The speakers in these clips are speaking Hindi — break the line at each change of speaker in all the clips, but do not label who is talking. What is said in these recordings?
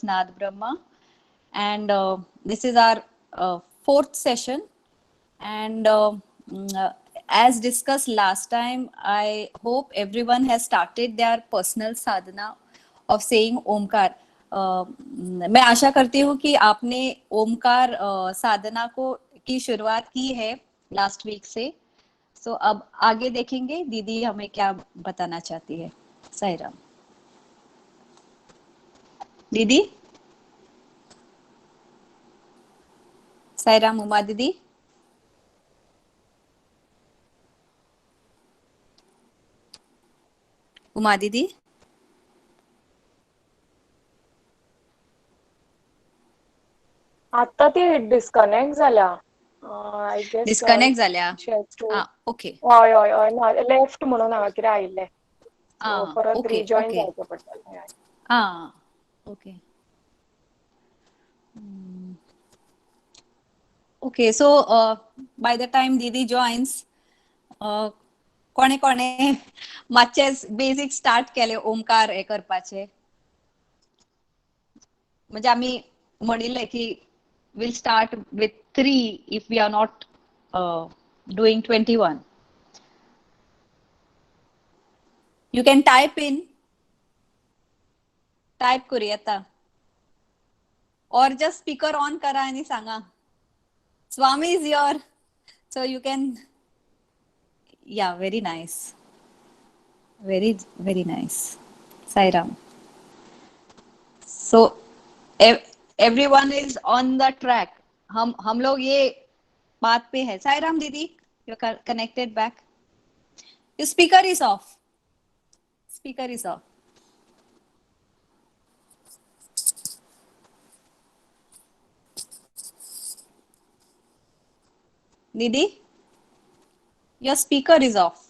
Nath Brahma, and this is our fourth session. And as discussed last time, I hope everyone has started their personal sadhana of saying Omkar. मैं आशा करती हूँ कि आपने ओमकार साधना को की शुरुआत की है लास्ट वीक से. सो अब आगे देखेंगे दीदी हमें क्या बताना चाहती है. साईराम दीदी. साईराम उमा दीदी. उमा दीदी.
आता ती डिस्कनेक्ट झाल्या. आय गेस
डिस्कनेक्ट झाल्या. ओके.
हय हय हय लेफ्ट म्हणून हांगा कितें आयिल्लें. सो परत
ओके
रिजॉइन
ओके.
जावचें पडटलें.
Okay okay. So by the time दीदी जॉइन्स, कोणे कोणे मातशे बेसिक स्टार्ट केले ओमकार हे करपाचे. म्हणजे आम्ही म्हणिल्ले की we'll start with 3 if we are not doing 21. You can type करूया आता. और जस्ट स्पीकर ऑन करा आणि सांगा. Swami is your, so you can, yeah, very nice, very nice. Sairam. So everyone is on the track. हम लोग ये बात पे है. साईराम दीदी, you're connected back. Your speaker is off. Speaker is off. दीदी, your speaker is off.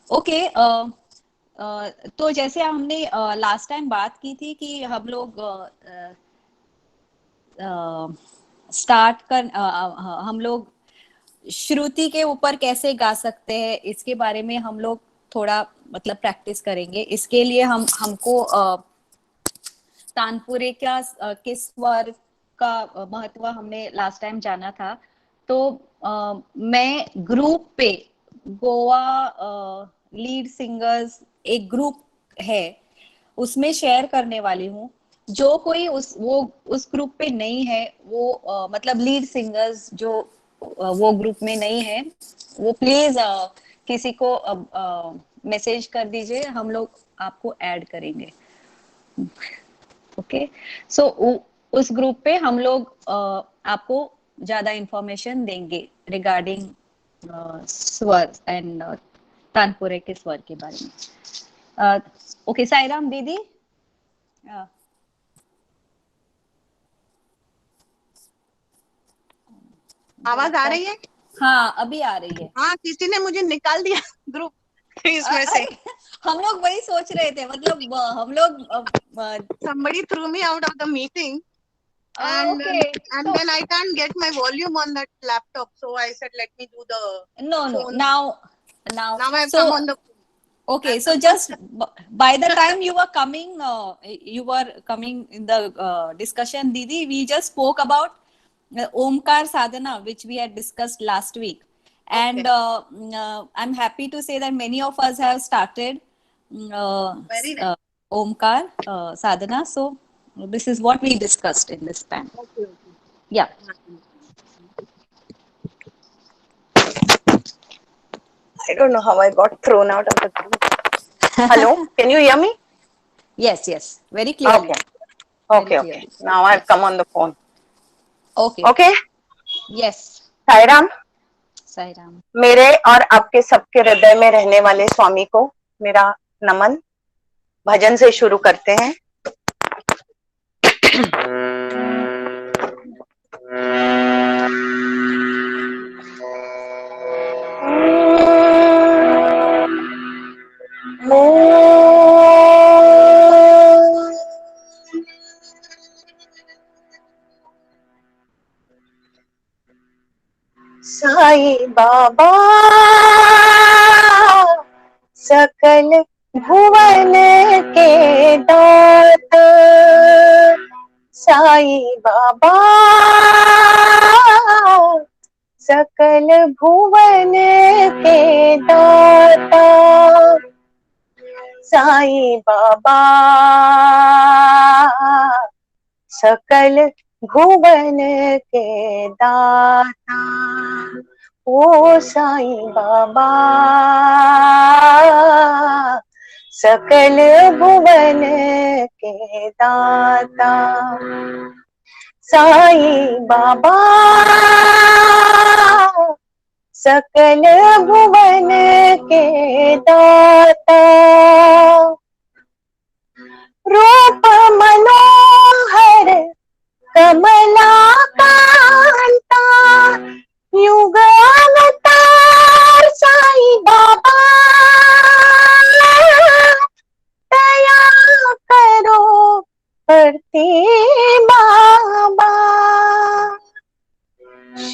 Okay. तो जैसे हमने लास्ट टाइम बात की थी कि हम लोग स्टार्ट कर हम लोग श्रुति के ऊपर कैसे गा सकते हैं इसके बारे में हम लोग थोड़ा मतलब प्रैक्टिस करेंगे. इसके लिए हमको तानपुरे के स्वर का महत्व हमने लास्ट टाइम जाना था. तो मैं ग्रुप पे गोवा लीड सिंगर्स एक ग्रुप है उसमें शेयर करने वाली हूँ. जो कोई उस ग्रुप पे नहीं है वो मतलब लीड सिंगर्स जो वो ग्रुप में नहीं है वो प्लीज किसी को मैसेज कर दीजिए. हम लोग आपको ऐड करेंगे. ओके. सो उस ग्रुप पे हम लोग आपको ज्यादा इंफॉर्मेशन देंगे रिगार्डिंग स्वर एंड तानपुरे के स्वर के बारे में. ओके. साईराम दीदी.
आवाज आ रही है?
हाँ अभी आ रही है.
हाँ, किसी ने मुझे निकाल दिया ग्रुप इसमें से.
हम लोग वही सोच रहे थे. मतलब हम लोग
somebody threw me out of the meeting and
okay.
and then I can't get my volume on that laptop, so I said let me do the
no
phone.
now
I have
so
come on the
okay. So just by the time you were coming in the discussion Didi, we just spoke about Omkar sadhana which we had discussed last week. And I'm happy to say that many of us have started
very nice.
Omkar sadhana. So this is what we discussed in this panel.
Okay.
Yeah.
I don't know how I got thrown out of the group. Hello, can you hear me?
Yes, very clearly.
Okay. Now I've come on the phone.
Okay. Yes.
Sairam.
Sairam.
मेरे और आपके सबके हृदय में रहने वाले स्वामी को मेरा नमन. भजन से शुरू करते हैं. साईं बाबा सकल भुवन के दाता साईं बाबा, सकल भुवन के दाता साईं बाबा, सकल भुवन के दाता ओ साईं बाबा, सकल भुवन के दाता साईं बाबा, सकल भुवन के दाता रूप मनोहर कमलाकांता युग अवतार साईं बाबा, दया करो करते बाबा,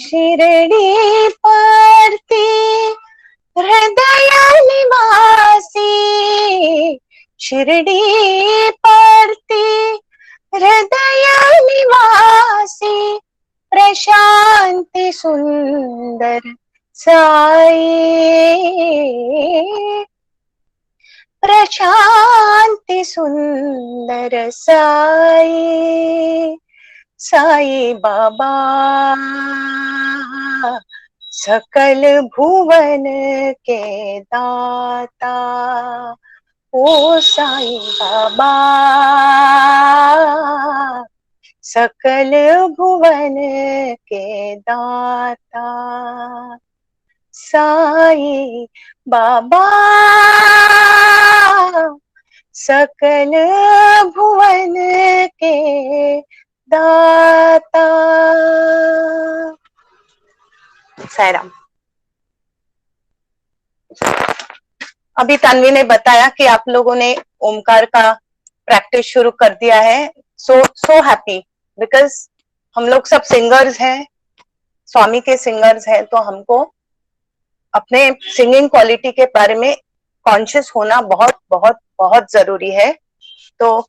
शिरडी परते हृदय निवासी, शिरडी परते हृदय निवासी, प्रशांति सुंदर साई, प्रशांति सुंदर साई, साई बाबा, सकल भुवन के दाता ओ साई बाबा, सकल भुवन के दाता साई बाबा, सकल भुवन के दाता। साई राम। अभी तन्वी ने बताया कि आप लोगों ने ओमकार का प्रैक्टिस शुरू कर दिया है। सो हैप्पी, बिकॉज हम लोग सब सिंगर्स हैं, स्वामी के सिंगर्स हैं, तो हमको अपने सिंगिंग क्वालिटी के बारे में कॉन्शियस होना बहुत बहुत बहुत जरूरी है। तो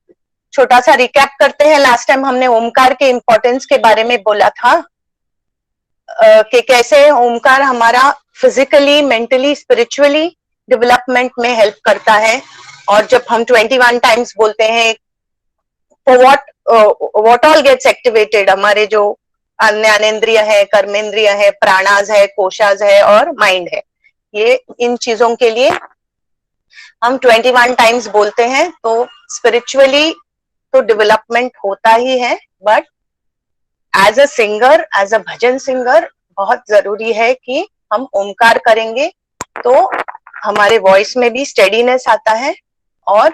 छोटा सा रिकैप करते हैं। लास्ट टाइम हमने ओमकार के इम्पोर्टेंस के बारे में बोला था कि कैसे ओमकार हमारा फिजिकली, मेंटली, स्पिरिचुअली डेवलपमेंट में हेल्प करता है। और जब हम 21 टाइम्स बोलते हैं, व्हाट ऑल गेट्स एक्टिवेटेड, हमारे जो ज्ञानेंद्रिय है, कर्मेंद्रिय है, प्राणाज है, कोशाज है और माइंड है, ये इन चीजों के लिए हम 21 टाइम्स बोलते हैं। तो स्पिरिचुअली तो डेवलपमेंट होता ही है, but as a singer, as a bhajan singer बहुत जरूरी है कि हम ओमकार करेंगे तो हमारे वॉइस में भी स्टेडीनेस आता है और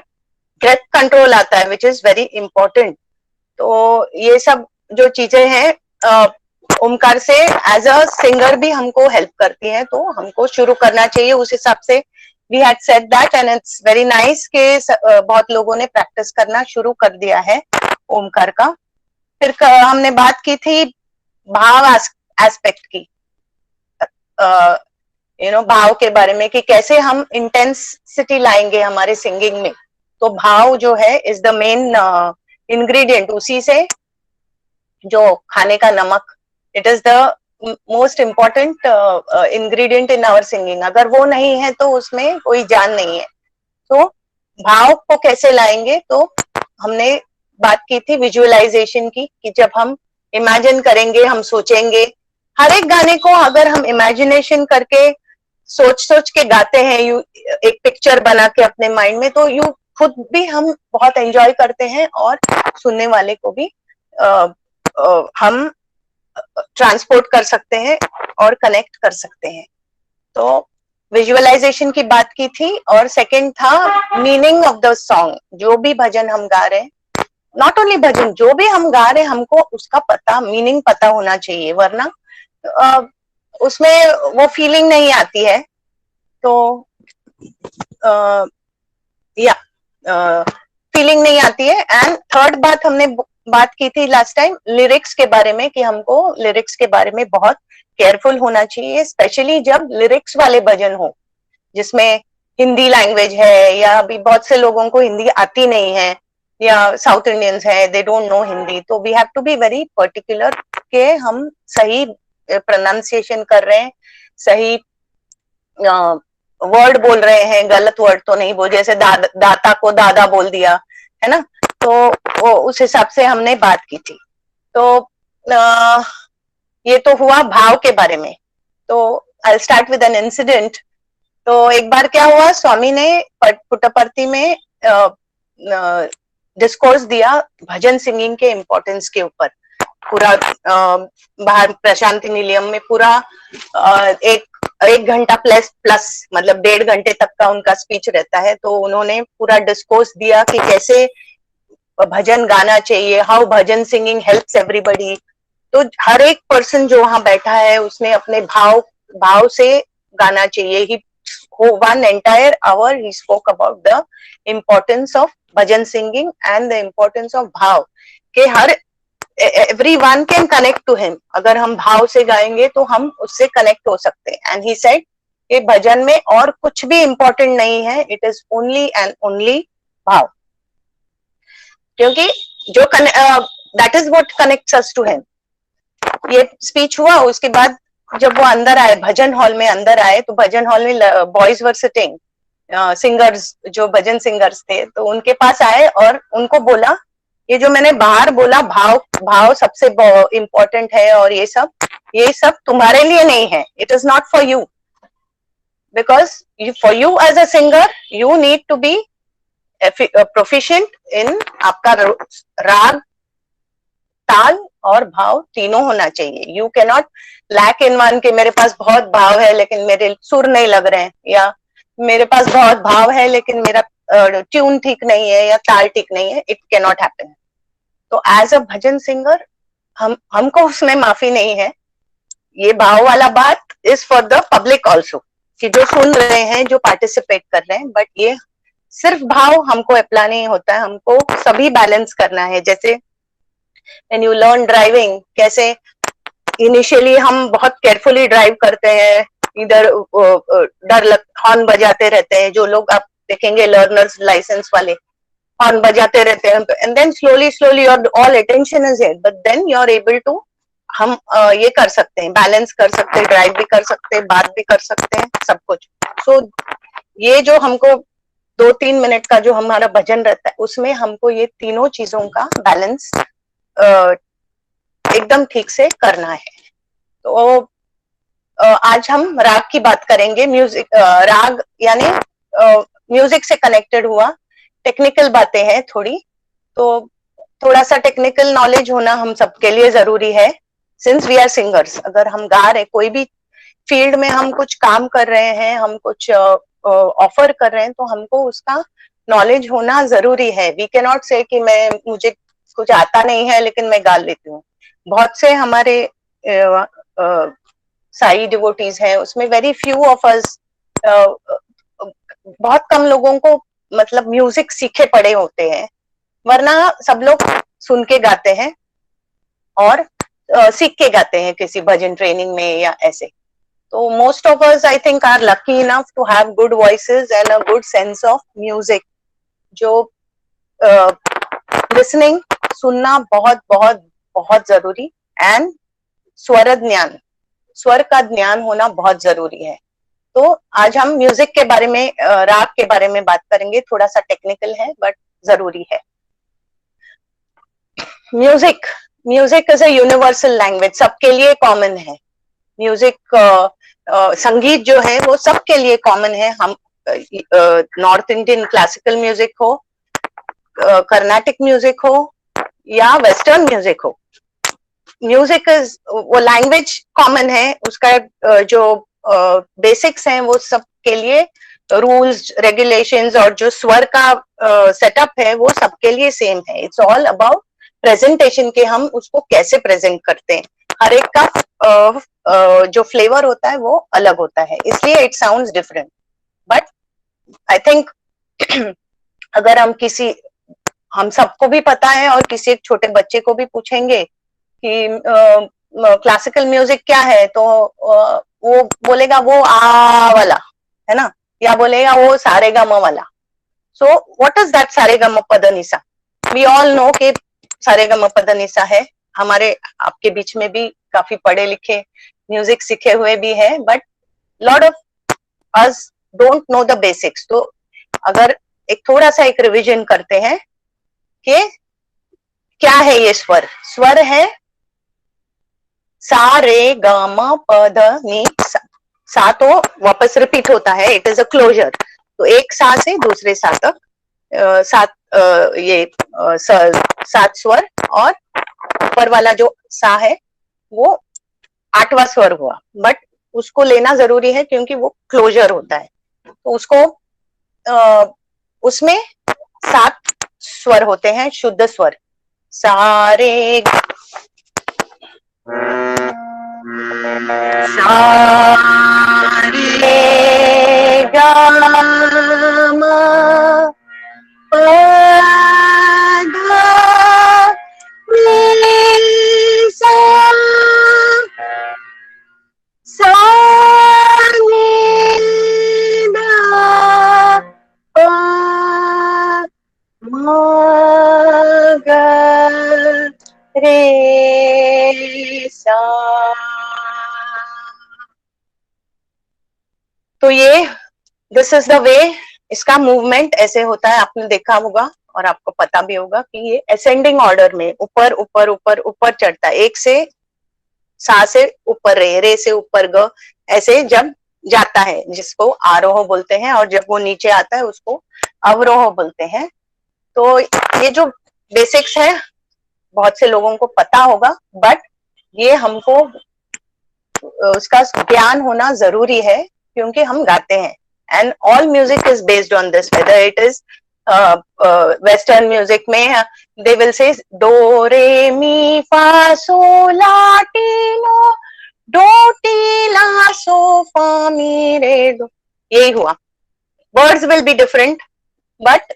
ब्रेथ कंट्रोल आता है, विच इज वेरी इंपॉर्टेंट। तो ये सब जो चीजें हैं ओमकार से एज अ सिंगर भी हमको हेल्प करती हैं, तो हमको शुरू करना चाहिए उस हिसाब से। We had said that and it's very nice कि बहुत लोगों ने प्रैक्टिस करना शुरू कर दिया है ओमकार का। फिर हमने बात की थी भाव एस्पेक्ट की, भाव के बारे में कि कैसे हम इंटेंसिटी लाएंगे हमारे सिंगिंग में। तो भाव जो है इज द मेन इंग्रेडिएंट, उसी से जो खाने का नमक, it is the most important ingredient in our singing. अगर वो नहीं है तो उसमें कोई जान नहीं है। तो भाव को कैसे लाएंगे, तो हमने बात की थी विजुअलाइजेशन की, कि जब हम इमेजिन करेंगे, हम सोचेंगे, हर एक गाने को अगर हम इमेजिनेशन करके सोच सोच के गाते हैं, यू एक पिक्चर बना के अपने माइंड में, तो यू खुद भी हम बहुत एंजॉय करते हैं और सुनने वाले को भी हम ट्रांसपोर्ट कर सकते हैं और कनेक्ट कर सकते हैं। तो विजुअलाइजेशन की बात की थी। और सेकंड था मीनिंग ऑफ द सॉन्ग। जो भी भजन हम गा रहे हैं, नॉट ओनली भजन, जो भी हम गा रहे हैं, हमको उसका पता, मीनिंग पता होना चाहिए, वरना उसमें वो फीलिंग नहीं आती है। तो फीलिंग नहीं आती है। एंड थर्ड बात हमने बात की थी लास्ट टाइम लिरिक्स के बारे में, कि हमको लिरिक्स के बारे में बहुत केयरफुल होना चाहिए, स्पेशली जब लिरिक्स वाले भजन हो जिसमें हिंदी लैंग्वेज है, या अभी बहुत से लोगों को हिंदी आती नहीं है, या साउथ इंडियंस है, दे डोंट नो हिंदी, तो we have to be very particular के हम सही प्रोनाउंसिएशन कर रहे हैं, सही वर्ड बोल रहे हैं, गलत वर्ड तो नहीं बोल, जैसे दाता को दादा बोल दिया है ना, तो वो उस हिसाब से हमने बात की थी। तो ये तो हुआ भाव के बारे में। तो I start with an incident. तो एक बार क्या हुआ, स्वामी ने पुट्टपर्ती में डिस्कोर्स दिया भजन सिंगिंग के इम्पोर्टेंस के ऊपर। पूरा बाहर प्रशांति निलयम में पूरा एक घंटा प्लस मतलब 1.5 घंटे तक का उनका स्पीच रहता है। तो उन्होंने पूरा डिस्कोर्स दिया कि कैसे भजन गाना चाहिए, how bhajan singing helps everybody. तो हर एक पर्सन जो वहां बैठा है उसने अपने भाव से गाना चाहिए। ही one entire hour he spoke about the importance of bhajan singing and the importance of bhav के हर everyone can connect to him। अगर हम भाव से गाएंगे तो हम उससे कनेक्ट हो सकते हैं। and he said कि भजन में और कुछ भी important नहीं है, it is only and only भाव, क्योंकि जो that is what connects us to him। ये स्पीच हुआ, उसके बाद जब वो अंदर आए, भजन हॉल में अंदर आए, तो भजन हॉल में बॉयज वर सिटिंग, सिंगर्स जो भजन सिंगर्स थे, तो उनके पास आए और उनको बोला ये जो मैंने बाहर बोला भाव सबसे इम्पोर्टेंट है और ये सब तुम्हारे लिए नहीं है, it is not for you, because for you as a singer you need to be proficient in आपका राग, ताल और भाव तीनों होना चाहिए। You can not lack in one के मेरे पास बहुत भाव है लेकिन मेरे सुर नहीं लग रहे हैं, या मेरे पास बहुत भाव है लेकिन मेरा ट्यून ठीक नहीं है या ताल ठीक नहीं है। It can not happen. तो एज अ भजन सिंगर हमको उसमें माफी नहीं है। ये भाव वाला बात is for the public also, कि जो सुन रहे हैं, जो पार्टिसिपेट कर रहे हैं, बट ये सिर्फ भाव हमको अप्लाई नहीं होता है, हमको सभी बैलेंस करना है। जैसे when you learn driving, कैसे इनिशियली हम बहुत केयरफुली ड्राइव करते हैं, इधर हॉर्न बजाते रहते हैं, जो लोग आप देखेंगे लर्नर्स लाइसेंस वाले हॉर्न बजाते रहते हैं, and then slowly your all attention is here, but then you are able to, हम ये कर सकते हैं, बैलेंस कर सकते हैं, ड्राइव भी कर सकते हैं, बात भी कर सकते हैं, सब कुछ। सो ये जो हमको 2-3 मिनट का जो हमारा भजन रहता है, उसमें हमको ये तीनों चीजों का बैलेंस एकदम ठीक से करना है। तो आज हम राग की बात करेंगे। म्यूजिक, राग यानी म्यूजिक से कनेक्टेड हुआ, टेक्निकल बातें हैं थोड़ी, तो थोड़ा सा टेक्निकल नॉलेज होना हम सबके लिए जरूरी है। सिंस वी आर सिंगर्स, अगर हम गा रहे, कोई भी फील्ड में हम कुछ काम कर रहे हैं, हम कुछ ऑफर कर रहे हैं, तो हमको उसका नॉलेज होना जरूरी है। वी कैन नॉट से कि मुझे कुछ आता नहीं है लेकिन मैं गा लेती हूँ। बहुत से हमारे साई डिवोटीज हैं, उसमें वेरी फ्यू ऑफ अस, बहुत कम लोगों को मतलब म्यूजिक सीखे पड़े होते हैं, वरना सब लोग सुन के गाते हैं और सीख के गाते हैं किसी भजन ट्रेनिंग में या ऐसे। तो most of us I think are lucky enough to have good voices and a good sense of music. जो लिसनिंग, सुनना बहुत बहुत बहुत जरूरी, एंड स्वर ज्ञान, स्वर का ज्ञान होना बहुत जरूरी है। तो आज हम म्यूजिक के बारे में, राग के बारे में बात करेंगे। थोड़ा सा टेक्निकल है बट जरूरी है। Music is a universal language, सबके लिए कॉमन है। म्यूजिक, संगीत जो है वो सबके लिए कॉमन है। हम नॉर्थ इंडियन क्लासिकल म्यूजिक हो, कर्नाटिक म्यूजिक हो या वेस्टर्न म्यूजिक हो, म्यूजिक वो लैंग्वेज कॉमन है। उसका जो बेसिक्स हैं वो सबके लिए, रूल्स रेगुलेशंस और जो स्वर का सेटअप है वो सबके लिए सेम है। इट्स ऑल अबाउट प्रेजेंटेशन के हम उसको कैसे प्रेजेंट करते हैं। हर एक का जो फ्लेवर होता है वो अलग होता है, इसलिए it sounds different. But I think अगर हम सबको भी पता है और किसी एक छोटे बच्चे को भी पूछेंगे कि क्लासिकल म्यूजिक क्या है, तो वो बोलेगा वो आ वाला है ना, या बोलेगा वो सारेगामा वाला. सो व्हाट इज दैट सारेगामा पदनिसा? वी ऑल नो कि सारेगामा पदनिसा है. हमारे आपके बीच में भी काफी पढ़े लिखे म्यूजिक सीखे हुए भी है, but lot of us don't know the basics. तो अगर एक थोड़ा सा एक रिवीजन करते हैं कि क्या है ये स्वर. स्वर है सा रे ग म प ध नि सा. सा तो वापस रिपीट होता है, इट इज अ क्लोजर. तो एक सा से दूसरे सा तक सात सात स्वर, और ऊपर वाला जो सा है वो 8वां स्वर हुआ. बट उसको लेना जरूरी है क्योंकि वो क्लोजर होता है. तो उसको उसमें 7 स्वर होते हैं, शुद्ध स्वर. सारे गा म प ध नि सा. सा नि ध प म ग रे सा. तो ये दिस इज द वे. इसका मूवमेंट ऐसे होता है, आपने देखा होगा और आपको पता भी होगा कि ये असेंडिंग ऑर्डर में ऊपर ऊपर ऊपर ऊपर चढ़ता है. एक से सा से ऊपर रे से ऊपर ग, ऐसे जब जाता है जिसको आरोह बोलते हैं, और जब वो नीचे आता है उसको अवरोह बोलते हैं. तो ये जो बेसिक्स है बहुत से लोगों को पता होगा, बट ये हमको उसका ज्ञान होना जरूरी है क्योंकि हम गाते हैं. And all music is based on this, whether it is western music में दे विल से डो रे मी फा सो ला टी नो डो टी ला सो फा मी रे डो. यही हुआ. Words will be different but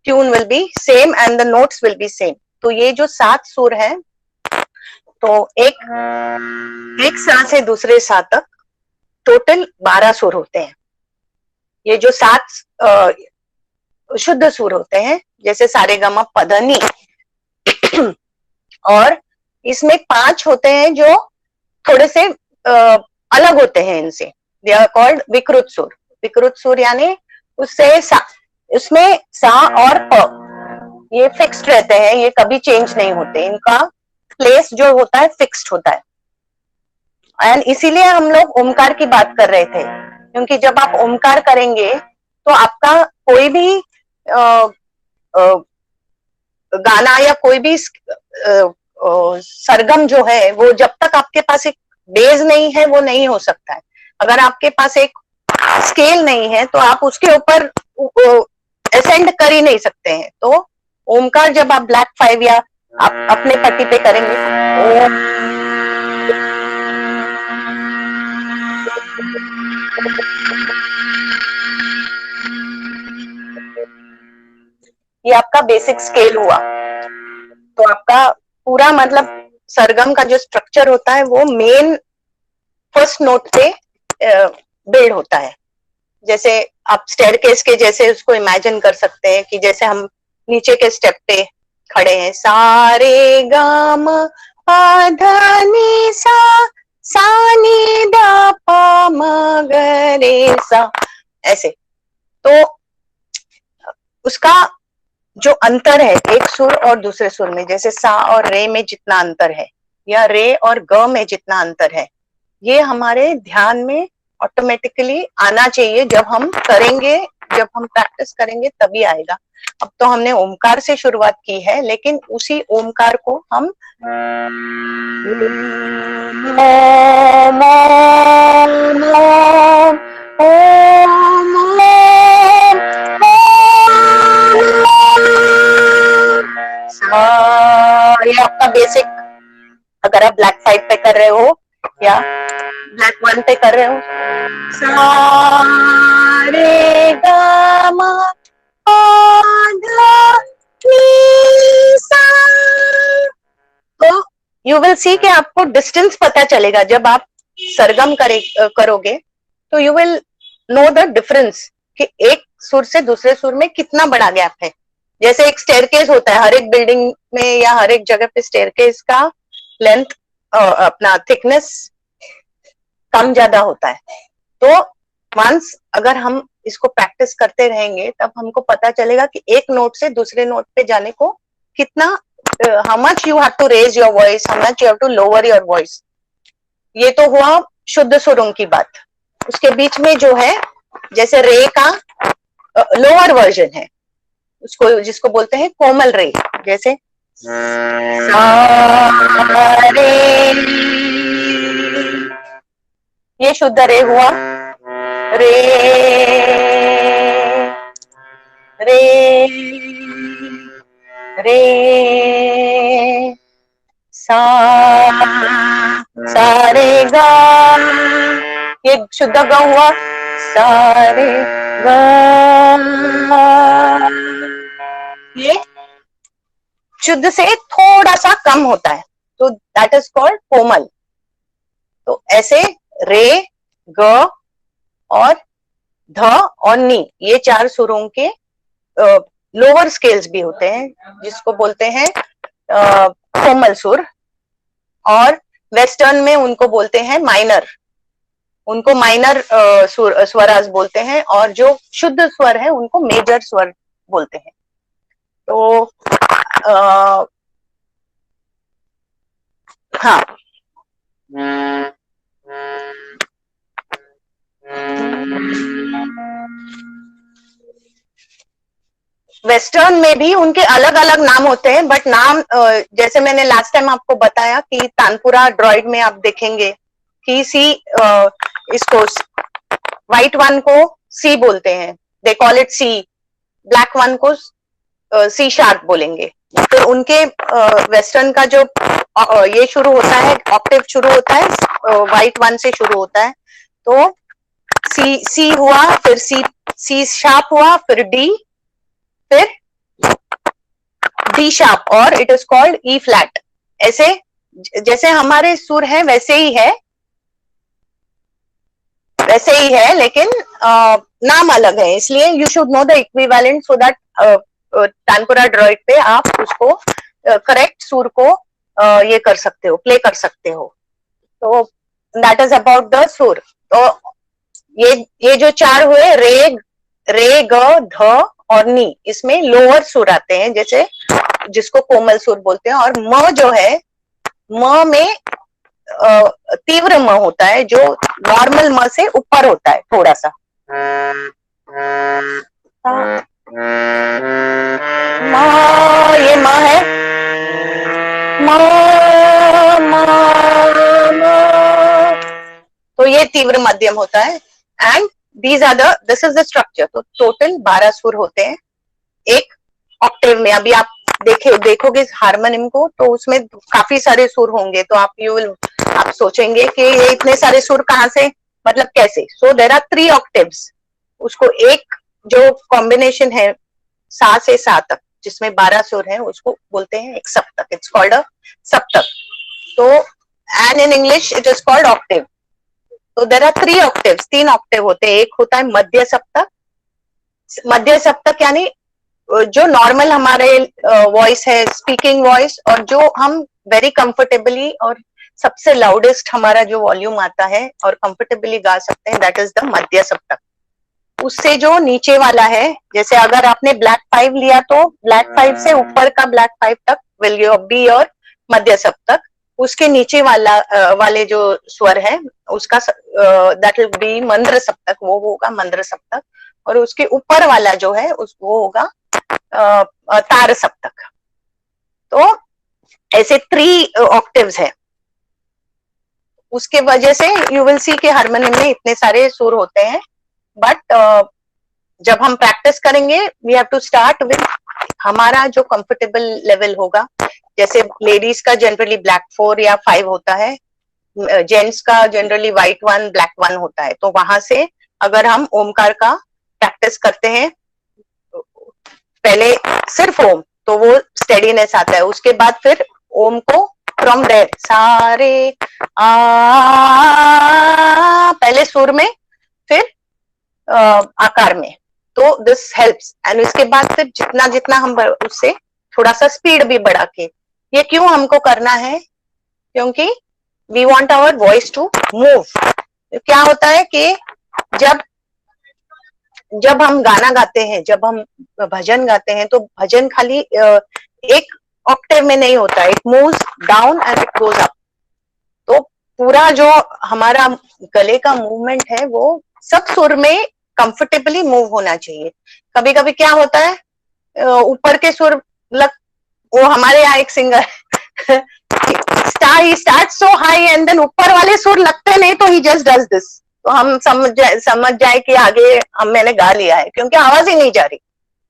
tune will be same and the notes will be same. तो ये जो 7 सुर है, तो एक सा से दूसरे सा तक टोटल 12 सुर होते हैं. ये जो 7 शुद्ध सुर होते हैं, जैसे सारेगामा पधनी, और इसमें 5 होते हैं जो थोड़े से अलग होते हैं इनसे. दे आर कॉल्ड विकृत सुर. विकृत सुर यानी उससे सा, उसमें सा और प ये फिक्स्ड रहते हैं, ये कभी चेंज नहीं होते. इनका प्लेस जो होता है फिक्स्ड होता है. एंड इसीलिए हम लोग ओमकार की बात कर रहे थे, क्योंकि जब आप ओमकार करेंगे तो आपका कोई भी गाना या कोई भी सरगम जो है, वो जब तक आपके पास एक बेस नहीं है वो नहीं हो सकता है. अगर आपके पास एक स्केल नहीं है तो आप उसके ऊपर असेंड कर ही नहीं सकते हैं. तो ओमकार जब आप ब्लैक 5 या आप अपने पट्टी पे करेंगे, ये आपका बेसिक स्केल हुआ. तो आपका पूरा मतलब सरगम का जो स्ट्रक्चर होता है वो मेन फर्स्ट नोट पे बिल्ड होता है. जैसे आप स्टेयरकेस के जैसे उसको इमेजिन कर सकते हैं कि जैसे हम नीचे के स्टेप पे खड़े हैं. सारे गाम पा धा नि सा, सा नि दा पा म ग रे सा, ऐसे. तो उसका जो अंतर है एक सुर और दूसरे सुर में, जैसे सा और रे में जितना अंतर है या रे और ग में जितना अंतर है, ये हमारे ध्यान में ऑटोमेटिकली आना चाहिए. जब हम करेंगे, जब हम प्रैक्टिस करेंगे तभी आएगा. अब तो हमने ओमकार से शुरुआत की है, लेकिन उसी ओमकार को हम ये आपका बेसिक. अगर आप ब्लैक 5 पे कर रहे हो या ब्लैक 1 पे कर रहे हो, सा रे गा मा पा धा नि सा. तो यू विल सी कि आपको डिस्टेंस पता चलेगा जब आप सरगम करोगे, तो you will know the difference कि एक सुर से दूसरे सुर में कितना बड़ा गैप है। जैसे एक स्टेयरकेस होता है, हर एक बिल्डिंग में या हर एक जगह पे स्टेयरकेस का लेंथ अपना थिकनेस कम ज्यादा होता है। तो वंस अगर हम इसको प्रैक्टिस करते रहेंगे तब हमको पता चलेगा कि एक नोट से दूसरे नोट पे जाने को कितना, how much you have to raise your voice, how much you have to lower your voice. ये तो हुआ शुद्ध सुरों की बात। उसके बीच में जो है, जैसे रे का लोअर वर्जन है, उसको जिसको बोलते हैं कोमल रे, जैसे सा रे, ये शुद्ध रे हुआ। रे रे रे, सा सा रे गा, ये शुद्ध ग हुआ। सा रे गा, ये शुद्ध से थोड़ा सा कम होता है, तो दैट इज कॉल्ड कोमल। तो ऐसे रे, ग और ध और नी, ये चार सुरों के लोअर स्केल्स भी होते हैं, जिसको बोलते हैं कोमल सुर। और वेस्टर्न में उनको बोलते हैं माइनर, उनको माइनर स्वराज बोलते हैं, और जो शुद्ध स्वर है उनको मेजर स्वर बोलते हैं। तो हाँ, वेस्टर्न में भी उनके अलग अलग नाम होते हैं, बट नाम जैसे मैंने लास्ट टाइम आपको बताया कि तानपुरा ड्रॉइड में आप देखेंगे कि सी, इसको व्हाइट वन को सी बोलते हैं, they call it C. Black one को सी शार्प बोलेंगे। तो उनके वेस्टर्न का जो ये शुरू होता है, ऑक्टेव शुरू होता है व्हाइट वन से शुरू होता है। तो सी हुआ, फिर सी शार्प हुआ, फिर डी, फिर डी शार्प, और it is called E flat. ऐसे जैसे हमारे सुर है वैसे ही है, वैसे ही है, लेकिन नाम अलग है। इसलिए you should know the equivalent so that tanpura droid पे आप उसको करेक्ट सुर को ये कर सकते हो, प्ले कर सकते हो। तो दैट इज अबाउट द सुर। तो ये जो चार हुए, रे रे ग ध और नी, इसमें लोअर सुर आते हैं, जैसे जिसको कोमल सुर बोलते हैं। और म जो है, म में तीव्र म होता है, जो नॉर्मल म से ऊपर होता है थोड़ा सा। म, ये म है, म, म, म, तो ये तीव्र मध्यम होता है। And these are this is the structure. तो टोटल 12 सुर होते हैं एक ऑक्टेव में। अभी आप देखोगे हारमोनियम को, तो उसमें काफी सारे सुर होंगे, तो आप सोचेंगे कि ये इतने सारे सुर कहाँ से, मतलब कैसे। So there are 3 octaves. उसको एक जो कॉम्बिनेशन है सा से सा तक, जिसमें 12 सुर है, उसको बोलते हैं एक सप्तक। इट्स कॉल्ड अ सप्तक। तो and in English it is called Octave. तो देयर आर 3 ऑक्टेव्स, 3 ऑक्टेव होते हैं। एक होता है मध्य सप्तक। मध्य सप्तक यानी जो नॉर्मल हमारे वॉइस है, स्पीकिंग वॉइस, और जो हम वेरी कंफर्टेबली और सबसे लाउडेस्ट हमारा जो वॉल्यूम आता है और कंफर्टेबली गा सकते हैं, दैट इज द मध्य सप्तक। उससे जो नीचे वाला है, जैसे अगर आपने ब्लैक 5 लिया, तो ब्लैक 5 से ऊपर का ब्लैक 5 तक विल बी और मध्य सप्तक। उसके नीचे वाले जो स्वर है, उसका दैट विल बी मंद्र सप्तक, वो होगा मंद्र सप्तक। और उसके ऊपर वाला जो है वो होगा तार सप्तक। तो ऐसे 3 ऑक्टेव्स है। उसके वजह से यू विल सी के हारमोनियम में इतने सारे सुर होते हैं। बट जब हम प्रैक्टिस करेंगे, we have to start with हमारा जो कंफर्टेबल लेवल होगा। जैसे लेडीज का जनरली ब्लैक 4 या 5 होता है, जेंट्स का जनरली व्हाइट 1 ब्लैक 1 होता है। तो वहां से अगर हम ओमकार का प्रैक्टिस करते हैं, पहले सिर्फ ओम, तो वो स्टेडीनेस आता है। उसके बाद फिर ओम को फ्रॉम देयर सारे आ, पहले सुर में, फिर आकार में, तो दिस हेल्प्स। एंड उसके बाद फिर जितना जितना हम उससे थोड़ा सा स्पीड भी बढ़ा के, ये क्यों हमको करना है, क्योंकि we want our voice to move. क्या होता है कि जब जब हम गाना गाते हैं, जब हम भजन गाते हैं, तो भजन खाली एक ऑक्टेव में नहीं होता, it moves down and it goes up. तो पूरा जो हमारा गले का मूवमेंट है वो सब सुर में कंफर्टेबली मूव होना चाहिए। कभी कभी क्या होता है, ऊपर के सुर वो हमारे यहाँ एक singer start so high and then ऊपर वाले सुर लगते नहीं, तो ही जस्ट डज दिस, तो हम समझ जाए कि आगे मैंने गा लिया है, क्योंकि आवाज ही नहीं जा रही।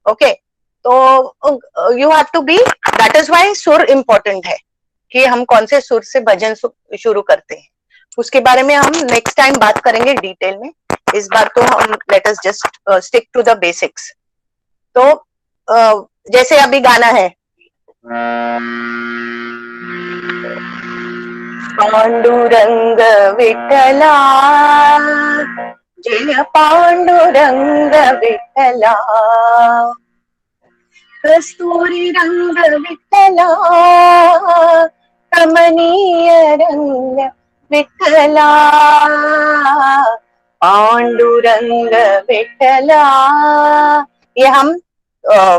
ओके, तो you have to be, that is why सुर इंपॉर्टेंट है कि हम कौन से सुर से भजन शुरू करते हैं। उसके बारे में हम नेक्स्ट टाइम बात करेंगे डिटेल में। इस बार तो हम let us just stick to the basics. तो जैसे अभी गाना है, पांडुरंग विठला, जय पांडुरंग विठला, कस्तूरी रंग विठला, कमनीय रंग विठला, पांडुरंग विठला। ये हम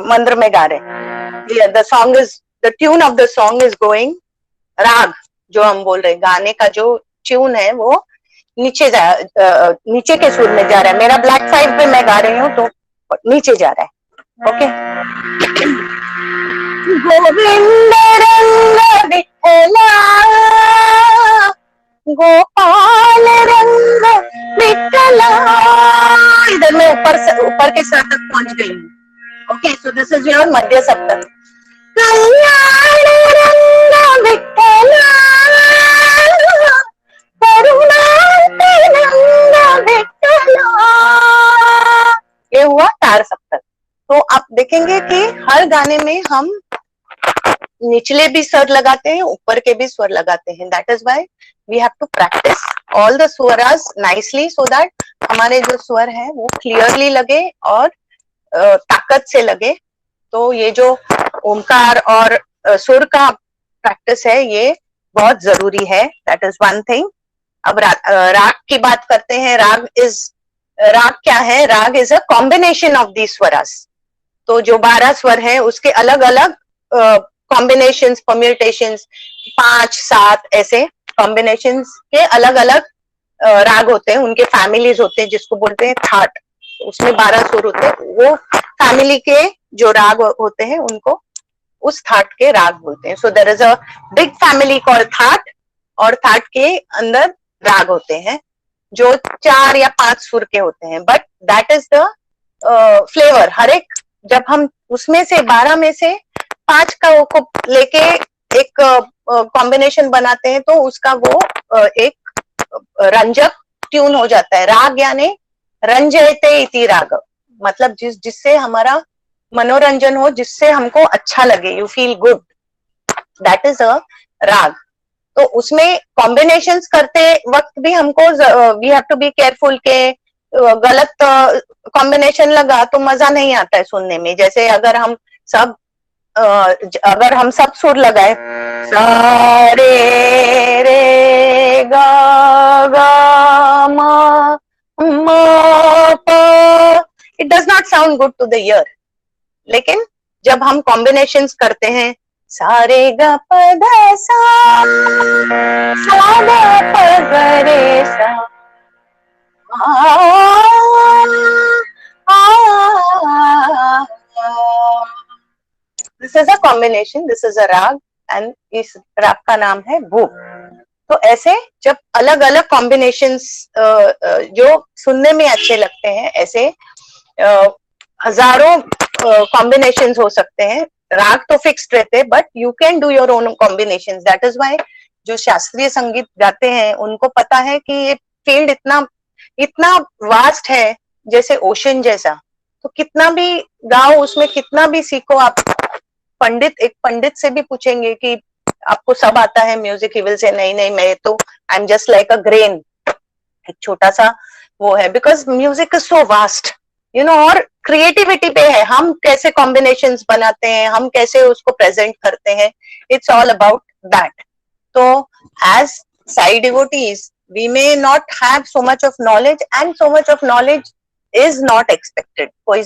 मंत्र में गा रहे हैं। The song is, the tune of the song is going, राग जो हम बोल रहे हैं, गाने का जो ट्यून है वो नीचे नीचे के सुर में जा रहा है। मेरा ब्लैक फाइव पे मैं गा रही हूँ तो नीचे जा रहा है। ओके, गोविंद रंग विठला, गोपाल रंग विठला। इधर मैं ऊपर के स्वर तक पहुंच गई हूँ। Okay, so this is your madhya saptak. Kalyan रंग विठला, करुणांत रंग विठला। ये हुआ तार सप्तक। तो आप देखेंगे कि हर गाने में हम निचले भी स्वर लगाते हैं, ऊपर के भी स्वर लगाते हैं। That is why we have to practise all the swaras nicely, so that हमारे जो स्वर है वो क्लियरली लगे और ताकत से लगे। तो ये जो ओमकार और सुर का प्रैक्टिस है, ये बहुत जरूरी है। That is one thing. अब राग की बात करते हैं। राग क्या है? Raga is a combination of the swaras. तो जो 12 स्वर है उसके अलग अलग कॉम्बिनेशंस, परम्यूटेशंस, 5, 7 ऐसे कॉम्बिनेशंस के अलग अलग राग होते हैं। उनके फैमिलीज होते हैं जिसको बोलते हैं थाट। उसमें 12 सुर होते हैं। वो फैमिली के जो राग होते हैं उनको उस थाट के राग बोलते हैं। So there is a big family called thaat, और थाट के अंदर राग होते हैं जो 4 या 5 सुर के होते हैं। But that is the flavour. हर एक, जब हम उसमें से 12 में से 5 का को लेके एक कॉम्बिनेशन बनाते हैं तो उसका वो एक रंजक ट्यून हो जाता है। राग यानी रंजयते इति राग, मतलब जिससे हमारा मनोरंजन हो, जिससे हमको अच्छा लगे, you feel good, that is a raga. तो उसमें कॉम्बिनेशंस करते वक्त भी हमको we have to be careful के गलत कॉम्बिनेशन लगा तो मजा नहीं आता है सुनने में। जैसे अगर हम सब सुर लगाए, सा रे रे गा गा मा मा पा, it does not sound good to the ear. लेकिन जब हम कॉम्बिनेशंस करते हैं, सारे ग प ध सा, सा ग प ग रे सा, this is a combination, this is a राग, एंड इस राग का नाम है भूप। तो ऐसे जब अलग अलग कॉम्बिनेशंस जो सुनने में अच्छे लगते हैं, ऐसे हजारों कॉम्बिनेशंस हो सकते हैं। राग तो फिक्स्ड रहते, but you can do your own combinations. That is why जो शास्त्रीय संगीत गाते हैं उनको पता है कि ये फील्ड इतना वास्ट है, जैसे ओशन जैसा। तो कितना भी गाओ, उसमें कितना भी सीखो। आप एक पंडित से भी पूछेंगे कि आपको सब आता है म्यूजिक, ही विल से नहीं नहीं, मैं तो I am just like a grain, एक छोटा सा वो है। Because music is so vast, you know. और क्रिएटिविटी पे है, हम कैसे कॉम्बिनेशंस बनाते हैं, हम कैसे उसको प्रेजेंट करते हैं, इट्स ऑल अबाउट दैट. तो as Sai devotees we may not have so much of knowledge, and so much of knowledge is not expected. कोई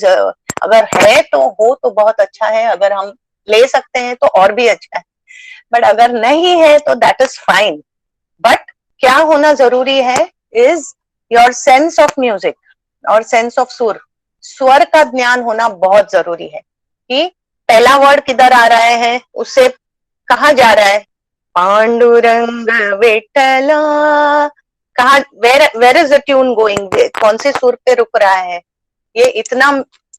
अगर है तो हो तो बहुत अच्छा है, अगर हम ले सकते हैं तो और भी अच्छा है, बट अगर नहीं है तो दैट इज फाइन. बट क्या होना जरूरी है is your sense of music और सेंस ऑफ सुर. स्वर का ज्ञान होना बहुत जरूरी है कि पहला वर्ड किधर आ रहा है, उससे कहाँ जा रहा है. पांडुरंग विठला, कहा, where is the tune going, कौन से सुर पे रुक रहा है. ये इतना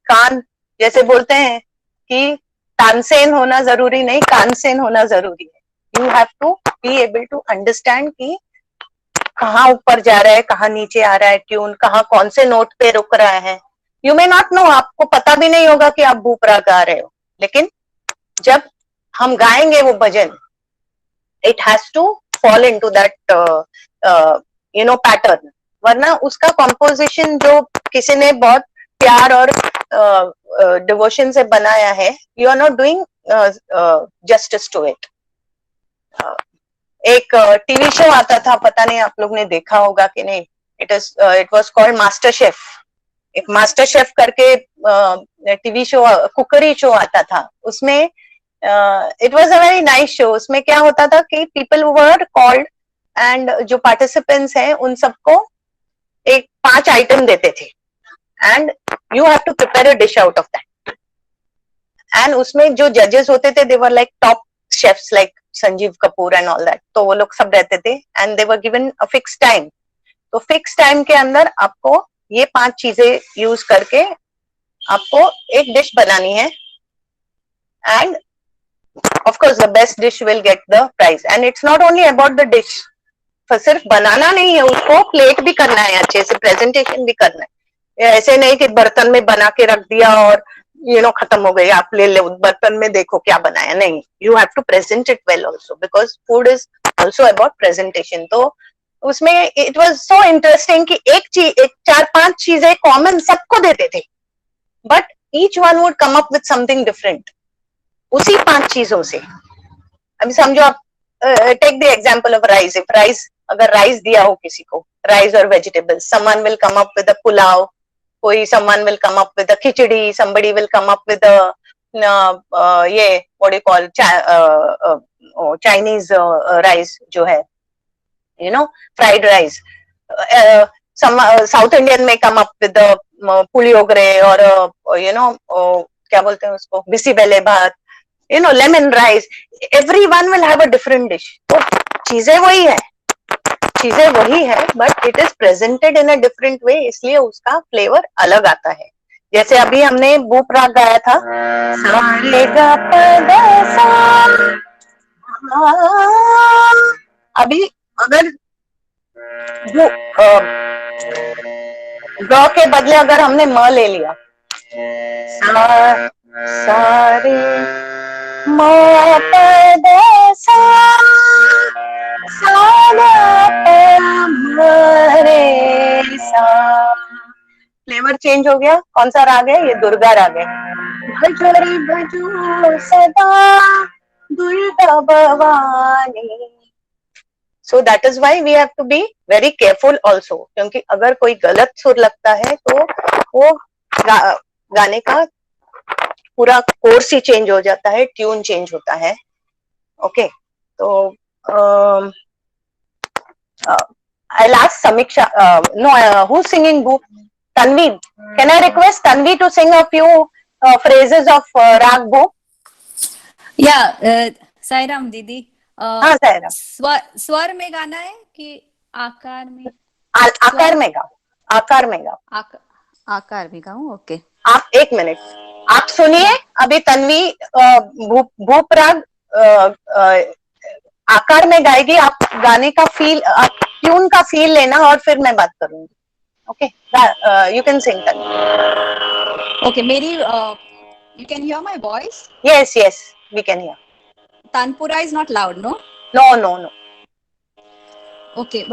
कान, जैसे बोलते हैं कि तानसेन होना जरूरी नहीं, कानसेन होना जरूरी है. You have to be able to understand कि कहाँ ऊपर जा रहा है, कहाँ नीचे आ रहा है ट्यून, कहाँ कौन से नोट पे रुक रहा है. यू मे नॉट नो, आपको पता भी नहीं होगा कि आप भूपरा गा रहे हो, लेकिन जब हम गाएंगे वो भजन, it has to fall into that pattern. वरना उसका कॉम्पोजिशन जो किसी ने बहुत प्यार और डिवोशन से बनाया है, you are not doing justice to it. एक टीवी शो आता था, पता नहीं आप लोग ने देखा होगा कि नहीं, it was called master chef. एक मास्टर शेफ करके टीवी शो, कुकरी शो आता था. उसमें it was a very nice show. उसमें क्या होता था कि पीपल वर कॉल्ड, एंड जो पार्टिसिपेंट्स हैं उन सबको एक 5 आइटम देते थे, and you have to prepare a dish out of that. And उसमें जो जजेस होते थे, they were like top chefs like Sanjeev Kapoor and all that. तो वो लोग सब रहते थे, and they were given a fix time. तो फिक्स टाइम के अंदर आपको ये 5 चीजें यूज करके आपको एक डिश बनानी है, and of course the best dish will get the prize. And it's not only about the dish, सिर्फ बनाना नहीं है, उसको प्लेट भी करना है, अच्छे से प्रेजेंटेशन भी करना है. ऐसे नहीं कि बर्तन में बना के रख दिया और खत्म हो गई, आप ले लो बर्तन में, देखो क्या बनाया. नहीं, you have to present it well also, because food is also about presentation. तो उसमें इट वाज सो इंटरेस्टिंग कि एक 4-5 चीजें कॉमन सबको देते थे, but each one would come up with something different उसी 5 चीजों से. अभी समझो आप, take the example of rice. If rice, अगर राइस दिया हो किसी को, राइस और vegetables, someone will come up with a pulao, कोई someone will come up with a khichdi, somebody will come up with a ये what do you call Chinese rice जो है, fried rice. Some South Indian may come up with the puliyogare और क्या बोलते हैं उसको, बिसी बेले भात, lemon rice. Everyone will have a different dish. तो चीजें वही है, but it is presented in a different way, इसलिए उसका फ्लेवर अलग आता है. जैसे अभी हमने भूप राग गाया था, अभी अगर ग के बदले अगर हमने म ले लिया, सारे फ्लेवर चेंज हो गया. कौन सा राग है ये? दुर्गा राग है. भजरे भजो सदा Durga Bhavani. So that is why we have to be very careful also, क्योंकि अगर कोई गलत सुर लगता है तो वो गाने का पूरा कोर्स ही चेंज हो जाता है, ट्यून चेंज होता है. ओके, तो I'll ask Samiksha. No, who's singing Bhoop? Tanvi. Can I request Tanvi to sing a few phrases of Rag Bhoop?
Yeah, Sairam दीदी.
हाँ साईराम.
स्वर में गाना है कि आकार में?
आकार में गाओ. आकार में गाओ.
आकार में गाऊं? ओके.
आप 1 मिनट आप सुनिए. अभी तन्वी भूप राग आकार में गाएगी. आप गाने का फील, आप ट्यून का फील लेना, और फिर मैं बात करूंगी. Okay, you can sing Tanvi.
Okay, मेरी you can hear my voice?
Yes, we can hear.
Tanpura is not loud, no?
No.
Okay,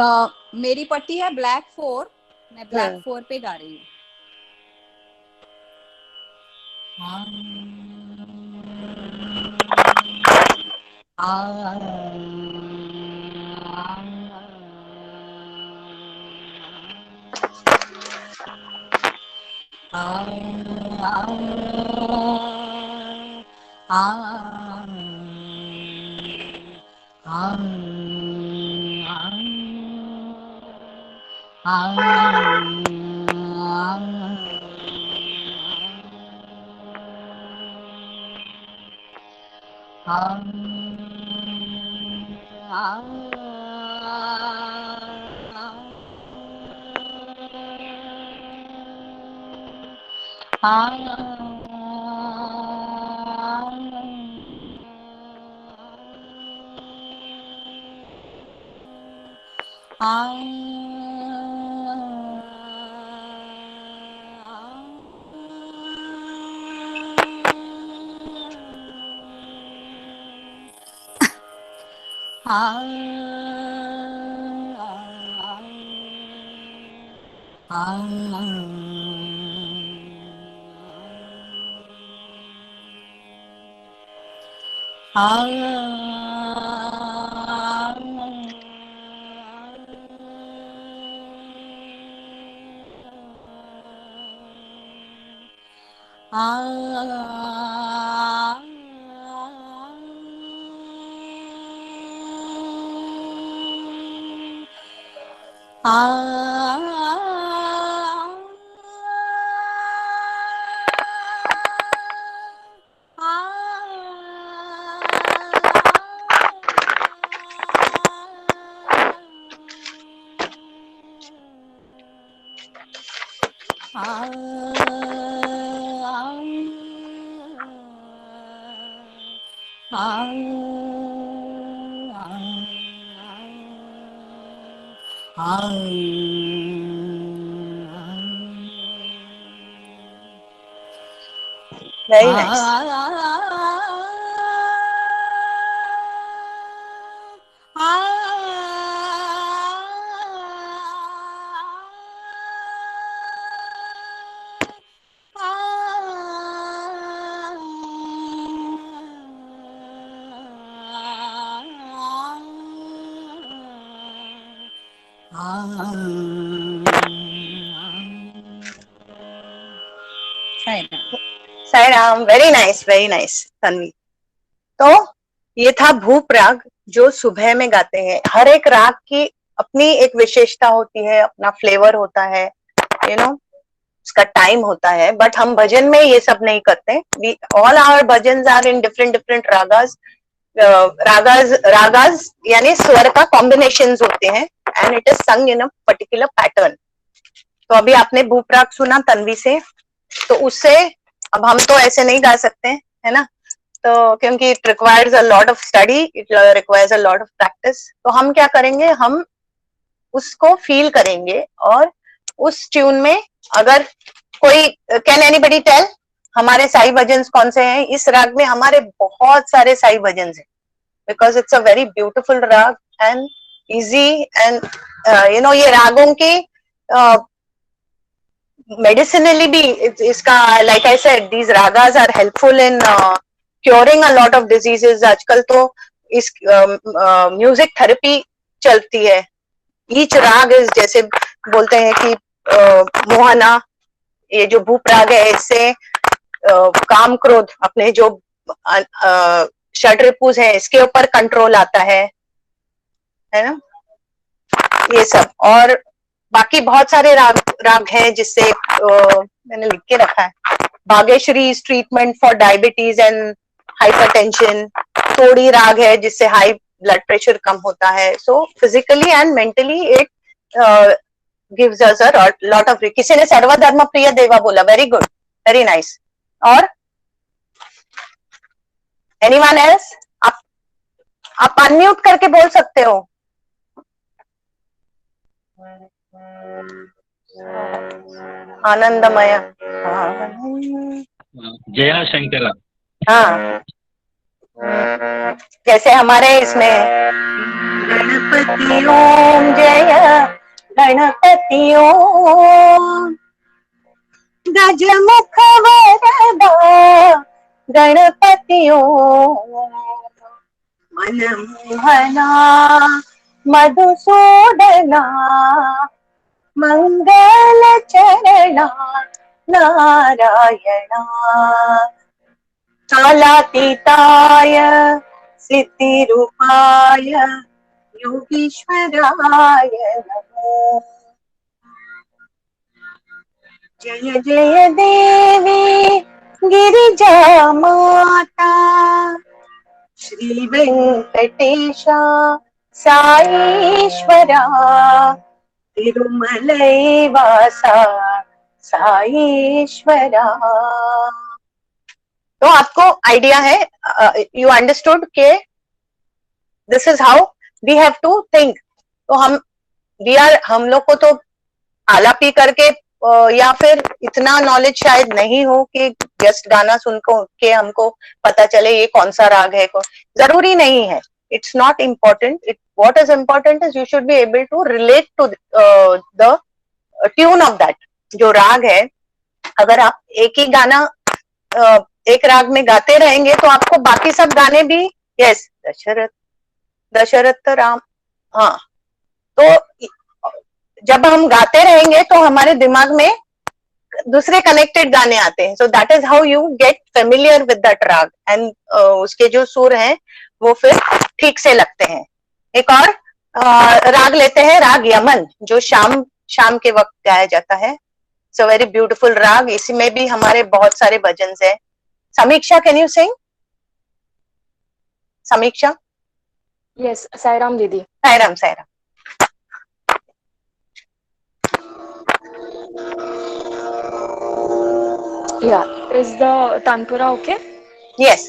मेरी पट्टी है ब्लैक 4. मैं ब्लैक 4 पे गा रही हूँ.
Very nice. Sairam, very nice, very nice Tanvi. तो ये था भूप राग जो सुबह में गाते हैं। हर एक राग की अपनी एक विशेषता होती है, अपना फ्लेवर होता है, यू नो, उसका टाइम होता है। बट हम भजन में ये सब नहीं करते। We all our bhajan are in different different ragas. Ragas यानी स्वर का कॉम्बिनेशन होते हैं एंड इट इज संग इन अ पर्टिकुलर पैटर्न। तो अभी आपने भूप राग सुना तन्वी से, तो उससे अब हम तो ऐसे नहीं गा सकते, है ना, तो क्योंकि it requires a lot of study, it requires a lot of practice. तो हम क्या करेंगे, हम उसको फील करेंगे और उस ट्यून में अगर कोई, कैन एनीबडी टेल हमारे साई भजन कौन से हैं? इस राग में हमारे बहुत सारे साई भजन हैं, because it's a very beautiful raga and easy and you know, ये रागों की मेडिसिनली भी इसका, like I said, these ragas are helpful in curing a lot of diseases. आजकल तो इस म्यूजिक थेरेपी चलती है। ईच राग इज, जैसे बोलते हैं कि मोहना, ये जो भूप राग है, इससे काम क्रोध, अपने जो षड्रिपुज है, इसके ऊपर कंट्रोल आता है ना, ये सब। और बाकी बहुत सारे राग हैं जिससे मैंने लिख के रखा है। Bhagyashree is treatment for diabetes and hypertension. तोड़ी राग है जिससे हाई ब्लड प्रेशर कम होता है। So physically and mentally it gives us a lot of. किसी ने सर्वधर्म प्रिय देवा बोला, वेरी गुड, वेरी नाइस। और एनीवन एल्स? आप अनम्यूट करके बोल सकते हो। आनंदमय,
जया शंकरा।
हाँ, जैसे हमारे इसमें गणपति ओम जय गणपति ओम, गजमुख वरदा गणपतियो मनमोहना मधुसूदना मंगल चरणा नारायणा कालातीताय सिद्धिरूपाय योगीश्वराय नमो। जय जय देवी गिरिजा माता श्री वेंकटेशा साईश्वरा तिरुमलई वासा साईश्वरा। तो आपको आइडिया है, यू अंडरस्टूड के this is how we have to think. तो हम लोग को तो आलापी करके या फिर इतना नॉलेज शायद नहीं हो कि जस्ट गाना सुन के हमको पता चले ये कौन सा राग है, जरूरी नहीं है। It's not important. What is important is you should be able to relate to the tune of that जो राग है। अगर आप एक ही गाना एक राग में गाते रहेंगे तो आपको बाकी सब गाने भी, यस दशरथ राम, हाँ, तो जब हम गाते रहेंगे तो हमारे दिमाग में दूसरे कनेक्टेड गाने आते हैं। सो that is how you get familiar with that राग एंड उसके जो सुर हैं वो फिर ठीक से लगते हैं। एक और राग लेते हैं, राग यमन, जो शाम के वक्त गाया जाता है। इट्स अ वेरी ब्यूटीफुल राग। इसी में भी हमारे बहुत सारे भजन है। समीक्षा, कैन यू सिंग? समीक्षा?
यस, साईराम दीदी।
Sairam, Sairam.
Yeah, is the tanpura okay?
Yes.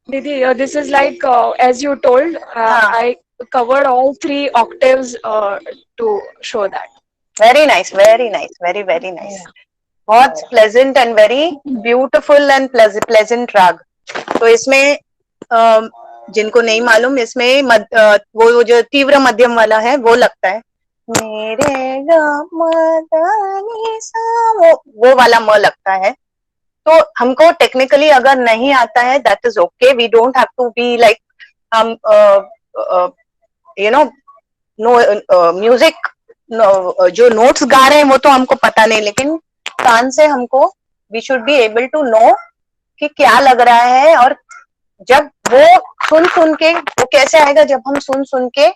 Didi, this is like, as you told, I covered all 3 octaves to show that.
Very nice, very nice, very very nice. बहुत pleasant and very beautiful and pleasant राग। तो इसमें जिनको नहीं मालूम, इसमें वो जो तीव्र मध्यम वाला है वो लगता है, मेरे वो वाला म लगता है। तो हमको टेक्निकली अगर नहीं आता है, that is okay, we don't have to be like हम यू नो म्यूजिक जो नोट्स गा रहे हैं वो तो हमको पता नहीं, लेकिन कान से हमको we should be able to know कि क्या लग रहा है। और जब वो सुन के वो कैसे आएगा, जब हम सुन के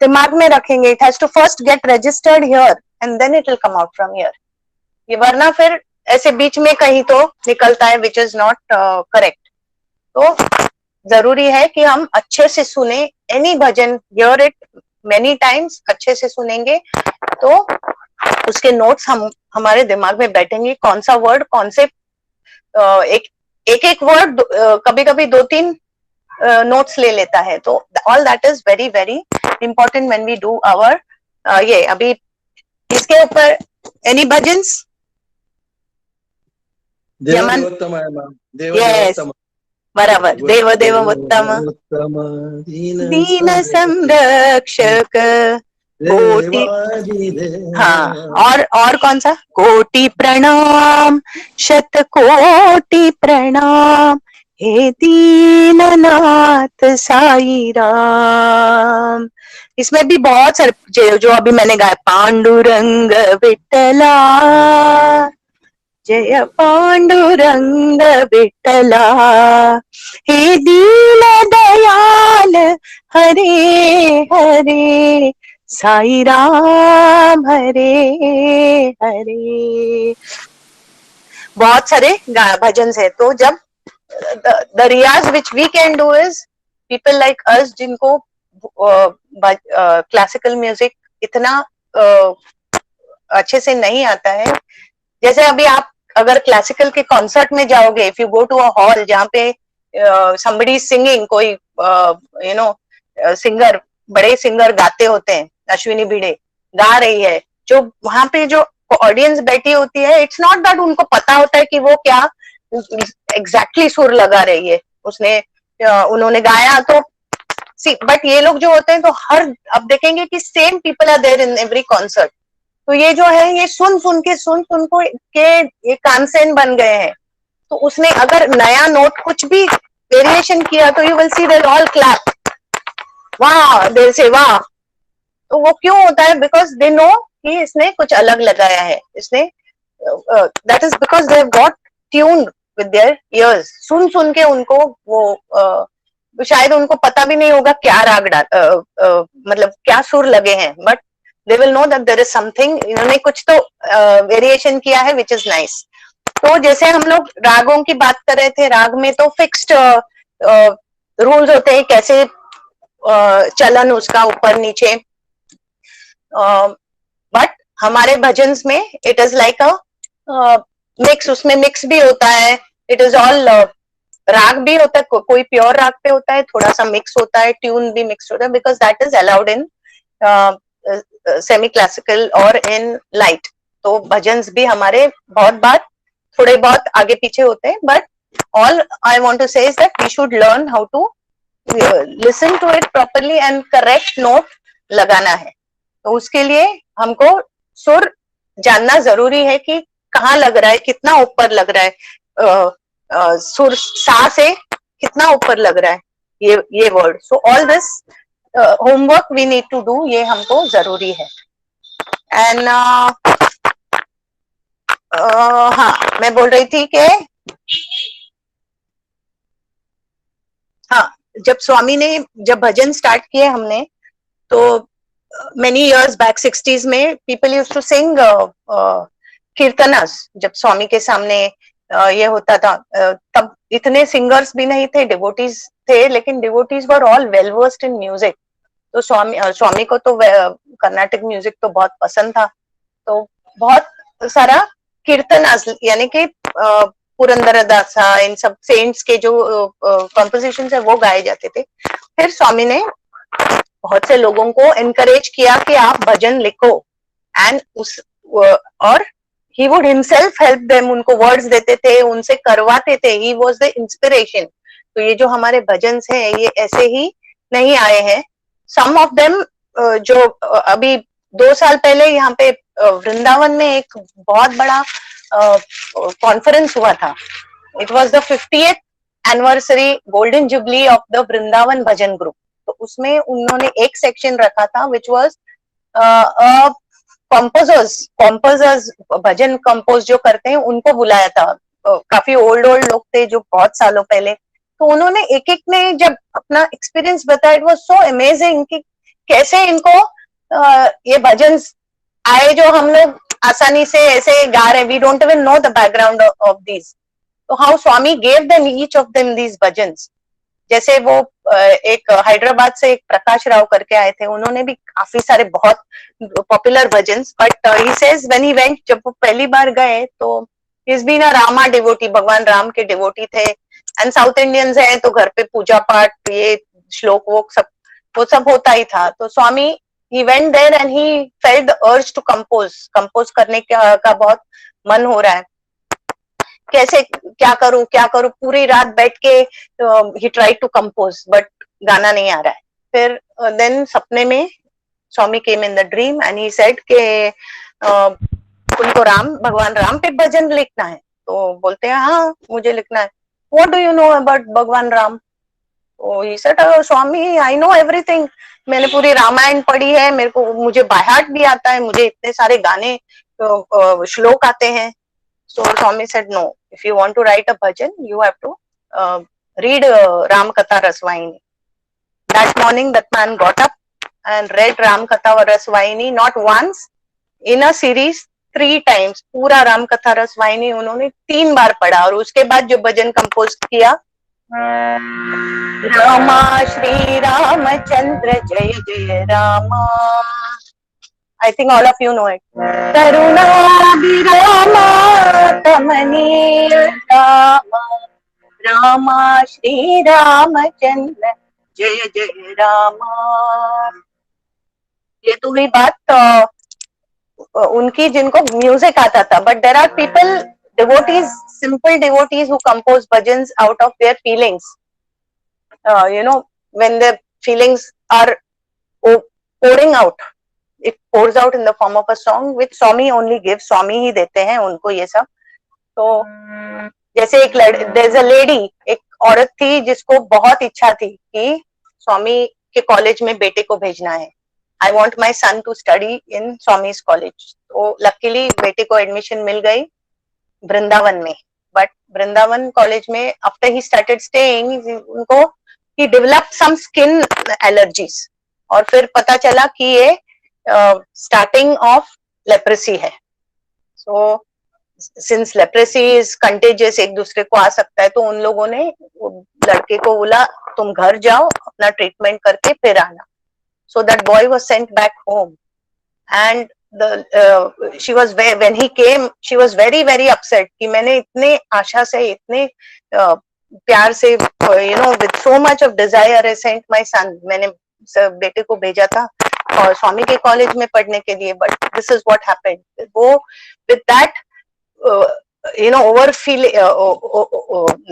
दिमाग में रखेंगे। It has to first get registered here and then it will come out from here. ये वरना फिर ऐसे बीच में कहीं तो निकलता है विच इज नॉट करेक्ट। तो जरूरी है कि हम अच्छे से सुने any bhajan, here it many times, अच्छे से सुनेंगे तो उसके नोट्स हम हमारे दिमाग में बैठेंगे, कौन सा वर्ड कौन से एक वर्ड कभी कभी 2-3 नोट्स ले लेता है। तो all that is very very important when we do our ये अभी इसके ऊपर एनी भजन्स यमन, यस बराबर, देव देव उत्तम दीन संरक्षक कोटि, हाँ और कौन सा, कोटि प्रणाम शत कोटि प्रणाम हे दीननाथ साई राम। इसमें भी बहुत सारे जो अभी मैंने गाया, पांडुरंग विठला जय पांडुरंग विठला हे दीन दयाल हरे हरे साई राम हरे हरे। बहुत सारे भजन है। तो जब the riyaz which we can do is people like us जिनको क्लासिकल म्यूजिक इतना अच्छे से नहीं आता है, जैसे अभी आप अगर क्लासिकल के कॉन्सर्ट में जाओगे, if you go to a hall जहाँ पे somebody सिंगिंग, कोई सिंगर, बड़े सिंगर गाते होते हैं, अश्विनी भिड़े गा रही है, जो वहां पे जो ऑडियंस बैठी होती है, इट्स नॉट दैट उनको पता होता है कि वो क्या एग्जैक्टली सुर लगा रही है, उन्होंने गाया तो बट ये लोग जो होते हैं तो अब देखेंगे कि same people are there in every concert. तो ये जो है ये सुन सुन को ये कानसेन बन गए हैं। तो उसने अगर नया नोट कुछ भी वेरिएशन किया तो you will see they all clap, वाह, दे से वाह। तो वो क्यों होता है? बिकॉज दे नो कि इसने कुछ अलग लगाया है, इसने that is because they have got tuned with their ears. सुन के उनको वो शायद उनको पता भी नहीं होगा क्या राग मतलब क्या सुर लगे हैं, but they will know that there is something, इन्होंने कुछ तो वेरिएशन किया है which is nice। तो जैसे हम लोग रागों की बात कर रहे थे, राग में तो फिक्स्ड रूल्स होते हैं कैसे चलन उसका ऊपर नीचे, बट हमारे भजन्स में it is like a mix, उसमें मिक्स भी होता है, इट इज ऑल राग भी होता है, कोई प्योर राग पे होता है, थोड़ा सा मिक्स होता है, ट्यून भी मिक्स होता है, because that is allowed in semi classical और इन लाइट। तो भजन्स भी हमारे बहुत बार थोड़े बहुत आगे पीछे होते हैं, but all I want to say is that we should learn how to listen to it properly and correct note लगाना है। तो उसके लिए हमको सुर जानना जरूरी है कि कहाँ लग रहा है, कितना ऊपर लग रहा है, सुर सा से कितना ऊपर लग रहा है ये word. So all this homework we need to do, ये हमको जरूरी है। एंड हाँ, मैं बोल रही थी कि हाँ, जब स्वामी ने जब भजन स्टार्ट किए हमने, तो मेनी इयर्स बैक 60s में पीपल यूज्ड टू सिंग कीर्तनस। जब स्वामी के सामने ये होता था, तब इतने सिंगर्स भी नहीं थे, डिवोटीज थे, लेकिन devotees were all well versed in music. तो स्वामी को तो कर्नाटक म्यूजिक तो बहुत पसंद था, तो बहुत सारा कीर्तन यानी कि पुरंदरदासा, इन सब सेंट्स के जो कॉम्पोजिशन है वो गाए जाते थे। फिर स्वामी ने बहुत से लोगों को एनकरेज किया कि आप भजन लिखो, एंड और he would himself help them, उनको वर्ड्स देते थे, उनसे करवाते थे, ही वाज द इंस्पिरेशन। तो ये जो हमारे भजन हैं ये ऐसे ही नहीं आए हैं। सम ऑफ देम जो अभी 2 साल पहले यहाँ पे वृंदावन में एक बहुत बड़ा कॉन्फ्रेंस हुआ था। It was the 50th anniversary golden jubilee of the Vrindavan bhajan group. तो उसमें उन्होंने एक सेक्शन रखा था which was composers bhajan compose जो करते हैं उनको बुलाया था। काफी ओल्ड लोग थे जो बहुत सालों पहले, तो उन्होंने एक एक ने जब अपना एक्सपीरियंस बताया, इट वाज सो अमेजिंग कि कैसे इनको ये भजन आए जो हम लोग आसानी से ऐसे गा रहे, we don't even know the background of these. तो how Swami gave them each of them these bhajans. जैसे वो एक हैदराबाद से एक प्रकाश राव करके आए थे, उन्होंने भी काफी सारे बहुत popular bhajans, but he says when he went, जब वो पहली बार गए तो he is been a Rama devotee, भगवान राम के डिवोटी थे. एंड साउथ इंडियंस हैं तो घर पे पूजा पाठ, ये श्लोक वो सब होता ही था. तो स्वामी he went there and he felt the urge to compose करने का बहुत मन हो रहा है. कैसे क्या करूं पूरी रात बैठ के he tried to compose but गाना नहीं आ रहा है. फिर then सपने में स्वामी came in the dream and he said के उनको भगवान राम पे भजन लिखना है. तो बोलते हैं हाँ मुझे लिखना है. What do you know about भगवान राम? तो he said Swami I know everything, मैंने पूरी रामायण पढ़ी है, मुझे बाय हार्ट भी आता है, मुझे इतने सारे गाने श्लोक आते हैं. So Swami said, no, if you want to write a bhajan, you have to read Ram Katha Rasvahini. That morning, that man got up and read Ram Katha Rasvahini not once, in a series 3 times. पूरा राम कथा रसवाहिनी उन्होंने 3 बार पढ़ा. और उसके बाद जो भजन कंपोज किया, रामा श्री रामचंद्र जय जय Rama. I think all of you know it. Karunabhirama Tamaniya Rama, Rama Shri Ramachandra Jaya Jaya Rama. ये तो हुई बात उनकी जिनको म्यूजिक आता था. But there are people, devotees, simple devotees who compose bhajans out of their feelings. You know, when the feelings are pouring out, it pours out in the form of a song which Swami only gives. Swami ही देते हैं उनको ये सब. तो जैसे there's a lady, एक औरत थी जिसको बहुत इच्छा थी कि स्वामी के कॉलेज में बेटे को भेजना है. I want my son to study in Swami's college. तो luckily बेटे को एडमिशन मिल गई वृंदावन में. बट वृंदावन कॉलेज में after he started staying, उनको he developed some skin allergies. और फिर पता चला कि ये starting of leprosy है. So since leprosy is contagious, एक दूसरे को आ सकता है, तो उन लोगों ने लड़के को बोला तुम घर जाओ, अपना ट्रीटमेंट करके फिर आना. So that boy was sent back home, and she was when he came, she was very very upset कि मैंने इतने आशा से, इतने प्यार से, you know, with so much of desire I sent my son, मैंने बेटे को भेजा था और स्वामी के कॉलेज में पढ़ने के लिए, but this is what happened. वो with that you know,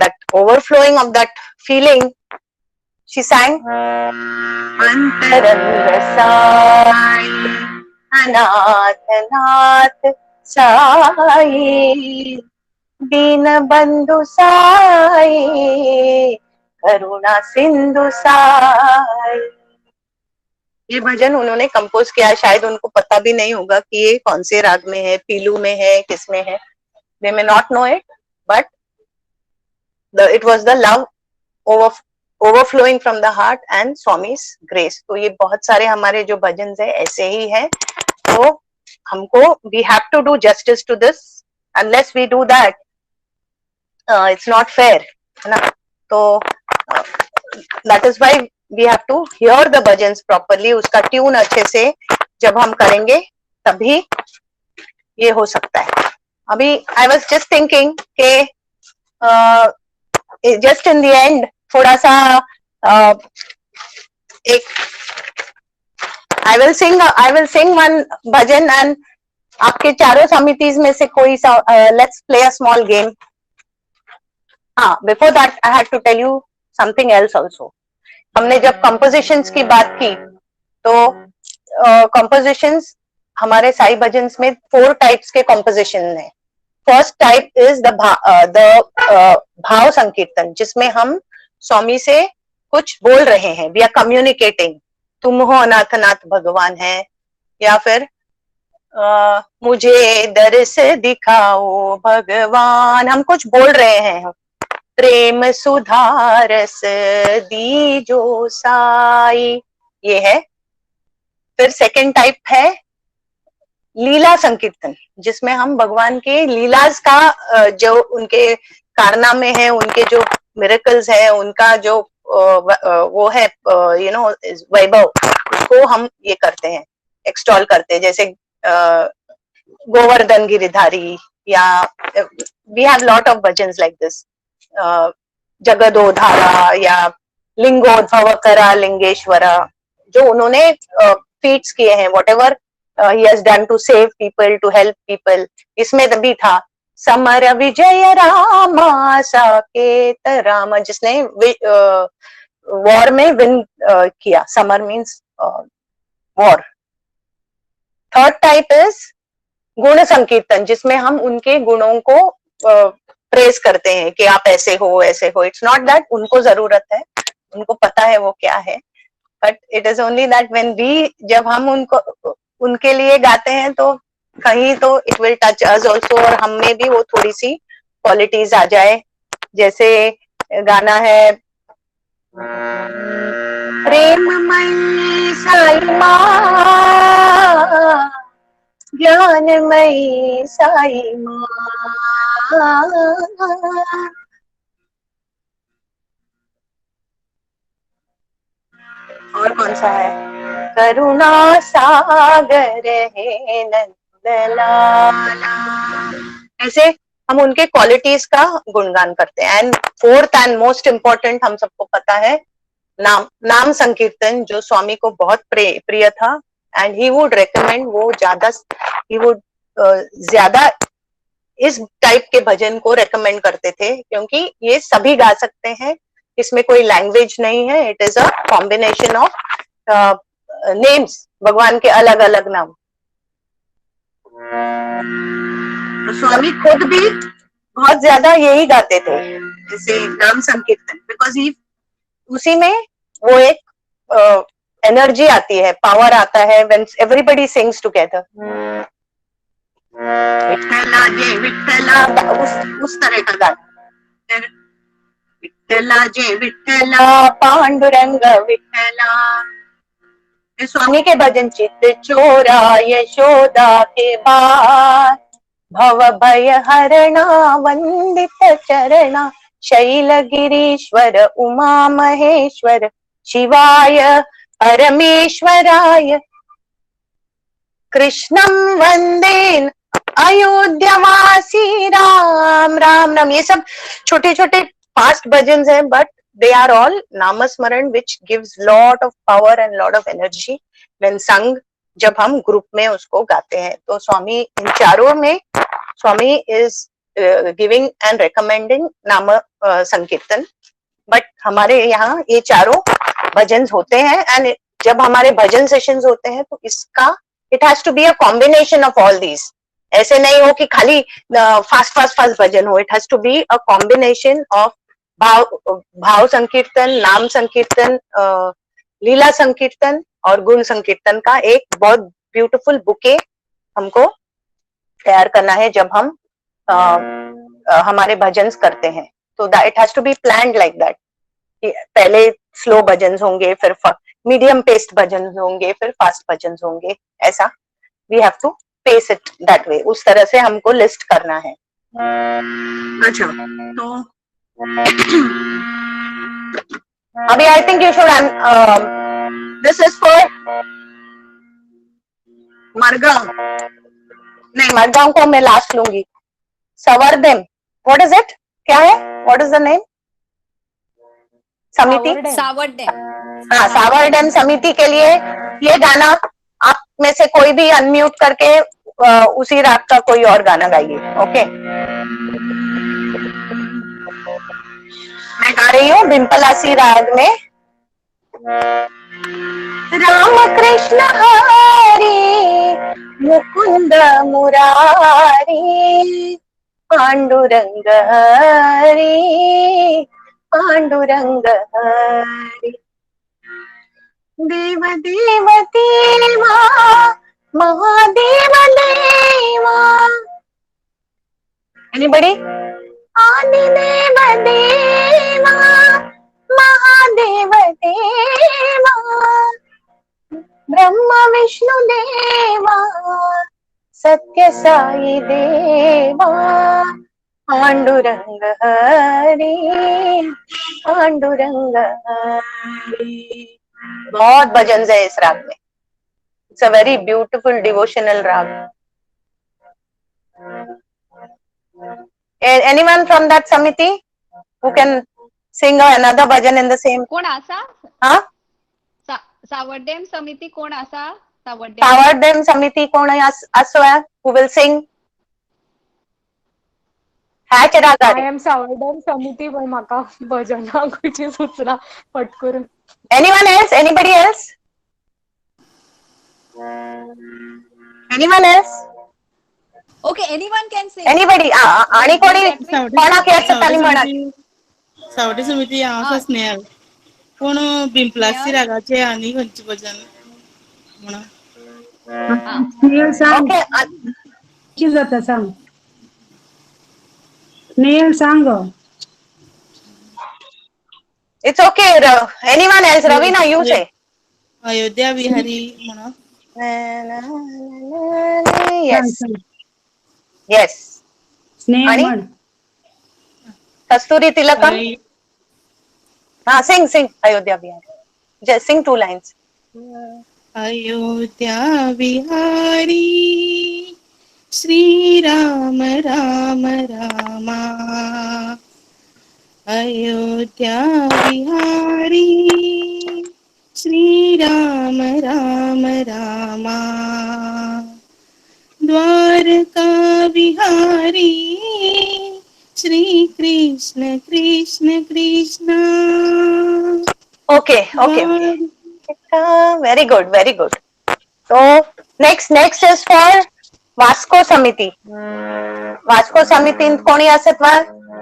that overflowing of that feeling, she sang Antaranga Sai Anath Nath Sai Deen Bandhu Sai Karuna Sindhu Sai. ये भजन उन्होंने कंपोज किया. शायद उनको पता भी नहीं होगा कि ये कौन से राग में है, पीलू में है, किस में है. They may not know it, but it was the love overflowing from the heart and Swami's grace. तो ये बहुत सारे हमारे जो भजन है ऐसे ही हैं. तो हमको we have to do justice to this. Unless we do that, it's not fair, है ना. तो that is why we have to hear the bhajans properly. उसका ट्यून अच्छे से जब हम करेंगे तभी ये हो सकता है. अभी I was just thinking कि just in the end थोड़ा सा एक I will sing one bhajan and आपके चारों समितिज में से कोई सा let's play a small game. हाँ, before that I had to tell you something else also. हमने जब compositions की बात की तो compositions हमारे साई भजन्स में 4 types के composition हैं. First type is the भाव संकीर्तन, जिसमें हम स्वामी से कुछ बोल रहे हैं. We are communicating. तुम हो अनाथ नाथ भगवान है, या फिर मुझे दर्श दिखाओ भगवान, हम कुछ बोल रहे हैं. प्रेम सुधारस दीजो साई, ये है. फिर सेकंड टाइप है लीला संकीर्तन, जिसमें हम भगवान के लीलास का जो उनके कारनामे हैं, उनके जो मिरेकल्स है, उनका जो वो है वैभव, उसको हम ये करते हैं, एक्सटॉल करते हैं। जैसे गोवर्धन गिरिधारी, या we have lot of bhajans like this, जगदोधारा या लिंगोद्भव करा लिंगेश्वरा, जो उन्होंने फीट्स किए हैं, whatever he has done to save people, to help people. इसमें भी था समर विजय रामा साकेत रामा, जिसने वॉर में विन किया। Summer means war. Third type is गुण संकीर्तन, जिसमें हम उनके गुणों को प्रेज करते हैं कि आप ऐसे हो ऐसे हो। इट्स नॉट दैट उनको जरूरत है, उनको पता है वो क्या है, but it is only that when we, जब हम उनके लिए गाते हैं तो कहीं तो it will touch us also, और हम में भी वो थोड़ी सी क्वालिटीज आ जाए। जैसे गाना है प्रेममयी साई माँ, ज्ञानमयी साई माँ, और कौन सा है, करुणा सागर है नंदलाला। ऐसे हम उनके क्वालिटीज का गुणगान करते हैं। And fourth and most important, हम सबको पता है, नाम संकीर्तन, जो स्वामी को बहुत प्रिय था। एंड ही वुड रेकमेंड, वो ज्यादा इस टाइप के भजन को रेकमेंड करते थे, क्योंकि ये सभी गा सकते हैं, इसमें कोई लैंग्वेज नहीं है। It is a combination of names, भगवान के अलग अलग नाम। तो स्वामी खुद भी बहुत ज्यादा यही गाते थे, जैसे नाम संकीर्तन, बिकॉज ही उसी में वो एक एनर्जी आती है, पावर आता है, when everybody sings together. Vitthala जय विठ्ठला, उस तरह का गाना। विठ्ठला जय विठ्ठला, पांडुरंग विठ्ठला। स्वामी के भजन, चित्त चोरा यशोदा के बार, भव भय हरणा वंदित चरणा, शैल गिरीश्वर उमा महेश्वर, शिवाय परमेश्वराय कृष्णं वंदे अयोध्यावासी राम राम राम। ये सब छोटे छोटे फास्ट भजन हैं, बट they are all नामस्मरण which gives lot of power and lot of energy when sung, जब हम ग्रुप में उसको गाते हैं। तो स्वामी इन चारों में, स्वामी is giving and recommending नाम संकीर्तन, बट हमारे यहाँ ये चारों भजन होते हैं। एंड जब हमारे भजन सेशंस होते हैं तो इसका it has to be a combination of all these. ऐसे नहीं हो कि खाली फास्ट भजन हो, it has to be a combination of भाव संकीर्तन, नाम संकीर्तन, लीला संकीर्तन और गुण संकीर्तन का एक बहुत ब्यूटीफुल बुके हमको तैयार करना है जब हम हमारे भजन करते हैं। तो it has to be planned like that. पहले स्लो भजन होंगे, फिर मीडियम पेस्ड भजन होंगे, फिर फास्ट भजन होंगे, ऐसा we have to pace it that way. उस तरह से हमको लिस्ट करना है। अच्छा, तो अभी I think you should, this is for Margao, नहीं मरगांव को मैं लास्ट लूंगी। सवर्डेम, व्हाट इज इट, क्या है, व्हाट इज द नेम? समिति, हाँ, सावरडेम समिति के लिए ये गाना आप में से कोई भी अनम्यूट करके उसी राग का कोई और गाना गाइए। ओके, मैं गा रही हूँ डिम्पलासी राग में। राम कृष्ण हरि मुकुंद मुरारी, पांडुरंग हरि पांडुरंग हरि, देव देव देवा महादेव देवा। एनीबडी? आदिदेव देवा महादेव देवा, ब्रह्मा विष्णु देवा सत्य साई देवा पांडुरंग हरि पांडुरंग हरि। बहुत भजन है इस राग में। It's a very beautiful devotional राग। Anyone from that samiti who can sing another bhajan in the same?
कोण असा?
हाँ,
सावड्डेम समिती कोण असा?
सावरडेम समिती कोण असो who will sing? Hatch
I
रागारी.
am Sawadam Samiti, but maka bhajana kuchi suchna patkurun.
Anyone else? Anybody else? Anyone else?
Okay, anyone can sing.
Anybody? आणि कोणी कोणाक येतं तानी म्हणा.
सावडे समिती हांव स्नेहल. पूण बिंपलासी रागाचे आनी खंयचे भजन म्हणा.
स्नेहल सांग.
ओके,
जाता सांग. स्नेहल सांग.
it's okay. Anyone else? Ravina, you say.
Ayodhya Vihari म्हणा.
Yes.
सांग.
Yes.
स्नेहल
आणि
म्हण.
कस्तुरी तिलकम. हाँ, sing Ayodhya Vihari. Just sing 2 lines.
Ayodhya Vihari Shri Ram Ram Rama. Ayodhya Vihari Shri Ram Ram Rama. Dwarka Vihari Shri Krishna Krishna Krishna.
Okay. Very good, very good. So next is for Vasco Samiti. Vasco Samiti कोणी असत वा?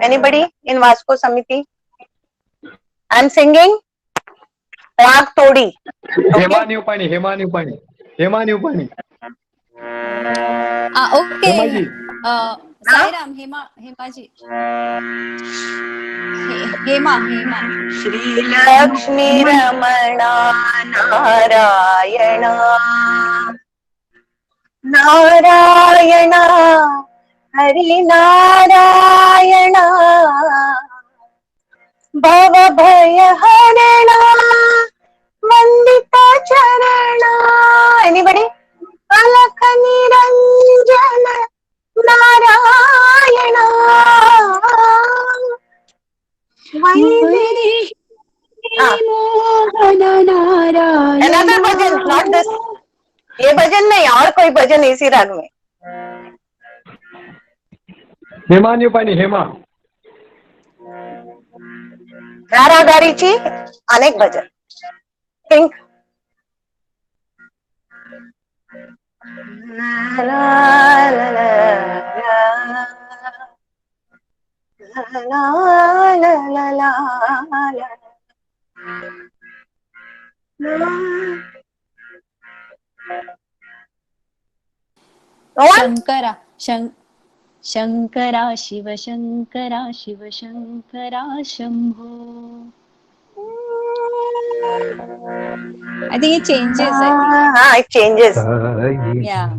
Anybody in Vasco Samiti? I'm singing Rag Todi.
Hema निवपाणी.
Okay.
Hemaji.
Sairam Hemaji. Hema.
Shri Lakshmi Ramana Narayan Narayan Hari Narayan भव भय हरणा वंदिता चरण. Anybody? अलख Niranjan Narayan Another bhajan, not this. ये भजन नहीं, और कोई भजन इसी राग में.
हेमा निवपाणी. हेमा.
रागारीची अनेक भजन. Think. La la la la la.
Shankara Shankara Shiv Shankara Shiv Shankara Shambho. I think it changes.
It changes.
Yeah.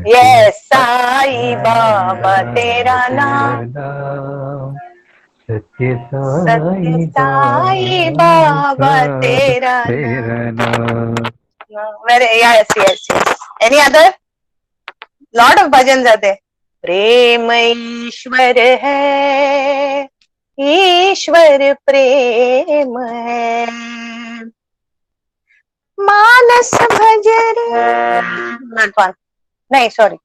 Yes, Sai Baba तेरा नाम.
सत्य
साई बाबा तेरा नाम. Yes. Any other? Lot of bhajans are there. प्रेम ईश्वर है, ईश्वर प्रेम है. मानस भजरे. Not one. नहीं, sorry.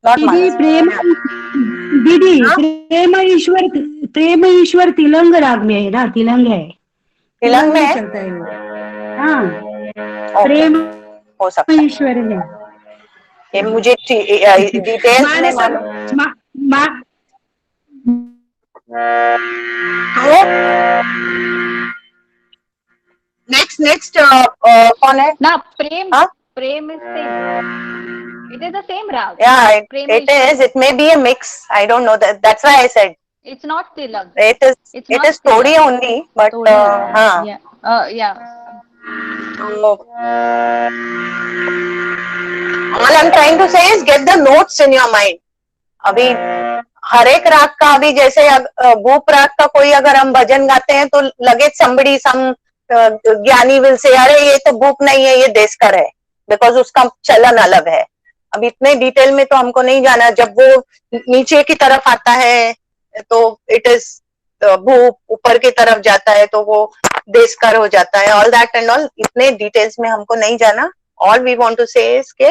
Not
दीदी
मानस.
प्रेम ईश्वर तिलंग राग में है ना. तिलंग है.
तिलंग में
चलता है वो. हाँ, प्रेम
हो सकता है.
ईश्वर है.
ये मुझे डिटेल्स में मालूम. नेक्स्ट कौन है?
ना प्रेम.
हाँ?
प्रेम is same. It is the same rag.
Yeah,
Prem
it is. It may be a mix. I don't know. That's why I said.
It's not tilang.
It is Todi only, but हाँ.
Yeah.
All I'm trying to say is get the notes in your mind. अभी हर एक राग का, अभी जैसे भूप राग का कोई अगर हम भजन गाते हैं तो लगे somebody some ज्ञानी विल से अरे ये तो भूप नहीं है, ये देशकर है, बिकॉज उसका चलन अलग है. अब इतने डिटेल में तो हमको नहीं जाना. जब वो नीचे की तरफ आता है तो इट इज भूप, ऊपर की तरफ जाता है तो वो देशकर हो जाता है. ऑल दैट एंड ऑल इतने डिटेल्स में हमको नहीं जाना. All we want to say is के